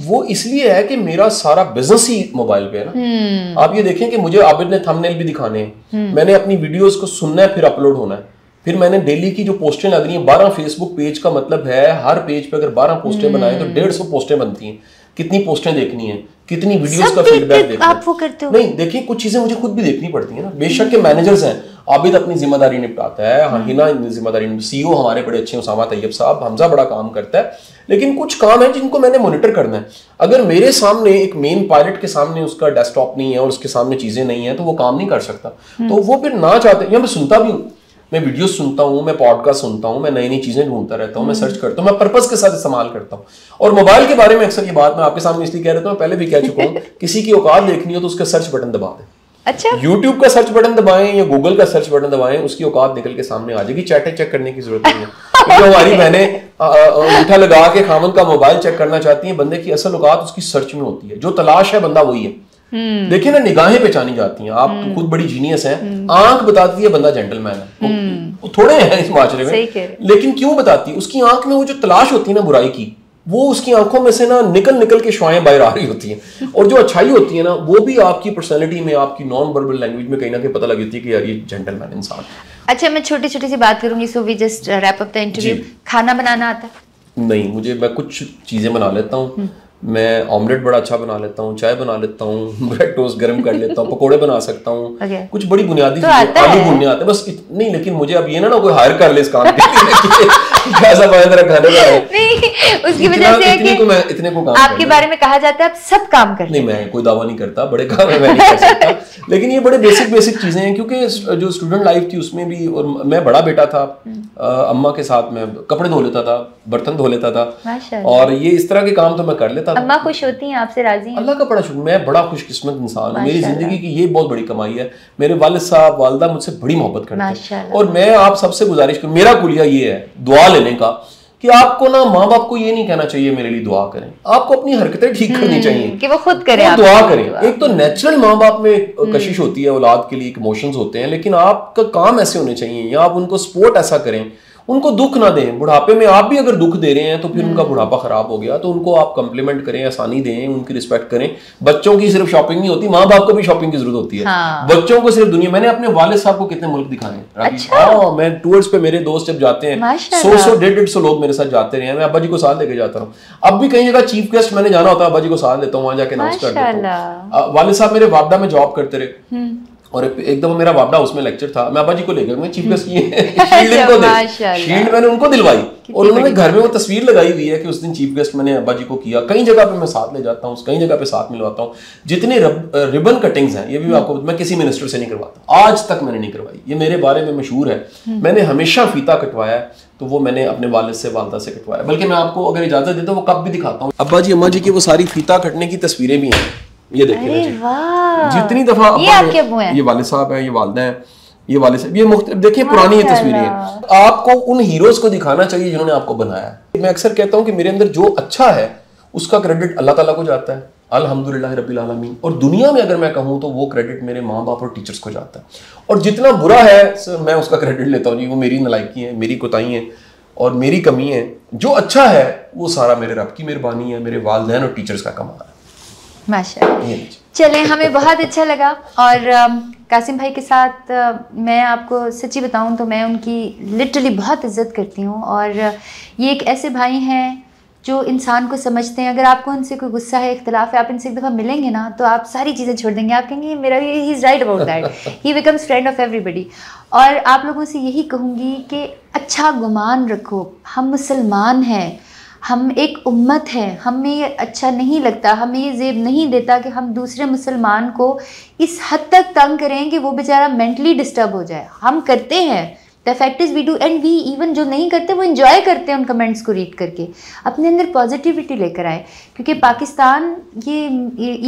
वो इसलिए है कि मेरा सारा बिजनेस ही मोबाइल पे है ना। आप ये देखें कि मुझे आबिद ने थंबनेल भी दिखाने हैं, मैंने अपनी वीडियोस को सुनना है, फिर अपलोड होना है, फिर मैंने डेली की जो पोस्टें लग रही हैं, 12 फेसबुक पेज का मतलब है हर पेज पे अगर 12 पोस्टें बनाए तो 150 पोस्टें बनती हैं। कितनी पोस्टें देखनी है, कितनी वीडियोस का फीडबैक देखना आप वो करते हो? नहीं, देखिए कुछ चीजें मुझे खुद भी देखनी पड़ती है ना। बेशक के मैनेजर्स हैं, आबिद अपनी जिम्मेदारी निपटाता है, हिना जिम्मेदारी, CEO हमारे बड़े अच्छे उसामा तैयब साहब, हमजा बड़ा काम करता है, लेकिन कुछ काम है जिनको मैंने मॉनिटर करना है। अगर मेरे सामने एक मेन पायलट के सामने उसका डेस्कटॉप नहीं है और उसके सामने चीजें नहीं है तो वो काम नहीं कर सकता। तो वो फिर ना चाहते, या मैं सुनता भी हूँ, मैं वीडियो सुनता हूँ, मैं पॉडकास्ट सुनता हूँ, मैं नई नई चीजें ढूंढता रहता हूँ, मैं सर्च करता हूँ, मैं पर्पस के साथ इस्तेमाल करता हूँ। और मोबाइल के बारे में अक्सर ये बात मैं आपके सामने इसलिए कह रहा हूँ, पहले भी कह चुका हूँ, किसी की औकात देखनी हो तो उसका सर्च बटन दबा दें। अच्छा, YouTube का सर्च बटन दबाएं या गूगल का सर्च बटन दबाएं, उसकी औकात निकल के सामने आ जाएगी। चेक करने की जरूरत नहीं है। क्योंकि हमारी बहनें अंगूठा लगा के खामन का मोबाइल चेक करना चाहती हैं, बंदे की असल औकात उसकी सर्च में होती है। जो तलाश है बंदा वही है। देखिए ना, निगाहें पहचानी जाती हैं। आप खुद बड़ी जीनियस हैं, आंख बताती है बंदा जेंटलमैन है। वो थोड़े हैं इस माशरे में, लेकिन क्यों बताती है? उसकी आंख में वो जो तलाश होती है ना बुराई की, वो उसकी आंखों में से ना निकल के शुआएं बाहर आ रही होती हैं। और जो अच्छाई होती है ना, वो भी आपकी पर्सनैलिटी में, आपकी नॉन वर्बल लैंग्वेज में कहीं ना कहीं पता लग जाती है कि यार ये जेंटलमैन इंसान। अच्छा, मैं छोटी छोटी सी बात करूंगी, so we just wrap up the interview. खाना बनाना आता है? नहीं, मैं कुछ चीजें बना लेता हूँ। मैं ऑमलेट बड़ा अच्छा बना लेता हूँ, चाय बना लेता हूँ, ब्रेड टोस्ट गर्म कर लेता हूँ, पकोड़े बना सकता हूँ, कुछ बड़ी बुनियादी चीजें, आलू भूनने आते हैं बस। नहीं, लेकिन मुझे अब ये ना कोई हायर कर ले इस काम के लिए कैसा बना तेरा खाने का है। नहीं, उसकी वजह से है कि इतने को काम आपके बारे में कहा जाता है आप सब काम करते हैं। नहीं, मैं कोई दावा नहीं करता, बड़े काम मैं नहीं कर सकता, लेकिन ये बड़े बेसिक चीजें हैं। क्योंकि जो स्टूडेंट लाइफ थी उसमें भी, और मैं बड़ा बेटा था, अम्मा के साथ मैं कपड़े धो लेता था, बर्तन धो लेता था, और ये इस तरह के काम तो मैं कर लेता था। अम्मा खुश होती हैं आपसे, राजी हैं? अल्लाह का बड़ा शुक्र, मैं बड़ा खुशकिस्मत इंसान हूँ। मेरी जिंदगी की ये बहुत बड़ी कमाई है। मेरे वालिद साहब वालिदा मुझसे बड़ी मोहब्बत करते हैं, और मैं आप सबसे गुजारिश करूँ, मेरा कुलिया ये है दुआ लेने का, कि आपको ना माँ बाप को ये नहीं कहना चाहिए मेरे लिए दुआ करें, आपको अपनी हरकतें ठीक करनी चाहिए कि वो खुद करें, वो दुआ करें। एक तो नेचुरल माँ बाप में कशिश होती है औलाद के लिए, इमोशंस होते हैं, लेकिन आपका काम ऐसे होने चाहिए, या आप उनको सपोर्ट ऐसा करें, उनको दुख ना दें। बुढ़ापे में आप भी अगर दुख दे रहे हैं तो फिर उनका बुढ़ापा खराब हो गया, तो उनको आप कम्प्लीमेंट करें, आसानी दें, उनकी रिस्पेक्ट करें। बच्चों की सिर्फ शॉपिंग नहीं होती, माँ बाप को भी शॉपिंग की जरूरत होती है। हाँ। बच्चों को सिर्फ दुनिया, मैंने अपने वालिद साहब को कितने मुल्क दिखाए। अच्छा। मैं टूर्स पे, मेरे दोस्त जब जाते हैं 100-150 लोग मेरे साथ जाते रहे हैं, मैं अब्बा जी को साथ लेके जाता हूँ। अब भी कई जगह चीफ गेस्ट मैंने जाना होता है, अब्बा जी को साथ लेता हूँ, वहां जाके अनाउंस कर देता हूँ। वालिद साहब मेरे वापडा में जॉब करते रहे, और एक दफा मेरा वापडा उसमें लेक्चर था, मैं अब्बा जी को लेकर, मैं चीफ गेस्ट शील्ड मैंने उनको दिलवाई, और उन्होंने घर में वो तस्वीर लगाई हुई है कि उस दिन चीफ गेस्ट मैंने अब्बा जी को किया। कई जगह पे मैं साथ ले जाता हूँ, कई जगह पे साथ मिलवाता हूँ। जितने रिबन कटिंग्स हैं, ये भी आपको, मैं किसी मिनिस्टर से नहीं करवाता, आज तक मैंने नहीं करवाई। ये मेरे बारे में मशहूर है, मैंने हमेशा फीता कटवाया है, तो वो मैंने अपने वालिद से, वालिदा से कटवाया। बल्कि मैं आपको अगर इजाजत देता हूँ वो कब भी दिखाता हूँ। अब्बा जी अम्मा जी की वो सारी फीता कटने की तस्वीरें भी हैं, ये देखिए जितनी दफा। ये आपके अब्बू हैं? ये वालिद साहब हैं, ये वालिदा हैं, ये वालिद साहब, ये मुख्तलिफ, देखिए पुरानी ये तस्वीरें हैं। आपको उन हीरोज को दिखाना चाहिए जिन्होंने आपको बनाया है। मैं अक्सर कहता हूँ कि मेरे अंदर जो अच्छा है उसका क्रेडिट अल्लाह ताला को जाता है, अल्हम्दुलिल्लाह रब्बिल आलमीन। और दुनिया में अगर मैं कहूँ तो वो क्रेडिट मेरे माँ बाप और टीचर्स को जाता है। और जितना बुरा है मैं उसका क्रेडिट लेता हूँ, जी वो मेरी नालायकी है, मेरी कोताही है और मेरी कमी है। जो अच्छा है वो सारा मेरे रब की मेहरबानी है, मेरे वालिदैन और टीचर्स का कमाल है। माशाअल्लाह। चलें, हमें बहुत अच्छा लगा। और कासिम भाई के साथ मैं आपको सच्ची बताऊं तो मैं उनकी लिटरली बहुत इज़्ज़त करती हूं, और ये एक ऐसे भाई हैं जो इंसान को समझते हैं। अगर आपको उनसे कोई गुस्सा है, इख्तिलाफ है, आप इनसे एक दफ़ा मिलेंगे ना तो आप सारी चीज़ें छोड़ देंगे, आप कहेंगे मेरा he is right about that, he becomes friend of everybody. और आप लोगों से यही कहूँगी कि अच्छा गुमान रखो, हम मुसलमान हैं, हम एक उम्मत है, हमें ये अच्छा नहीं लगता, हमें ये ज़ेब नहीं देता कि हम दूसरे मुसलमान को इस हद तक तंग करें कि वो बेचारा मेंटली डिस्टर्ब हो जाए। हम करते हैं, the fact is we do, and we even जो नहीं करते वो इन्जॉय करते हैं उन कमेंट्स को रीड करके। अपने अंदर पॉजिटिविटी लेकर आए, क्योंकि पाकिस्तान ये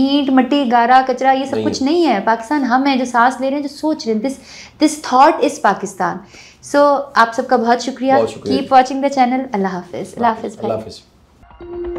ईंट मट्टी गारा कचरा ये सब कुछ नहीं है। पाकिस्तान हम हैं जो सांस ले रहे हैं, जो सोच रहे हैं। This thought is Pakistan. So आप सबका बहुत शुक्रिया। Keep watching the channel. अल्लाह हाफिज़। अल्लाह हाफिज़।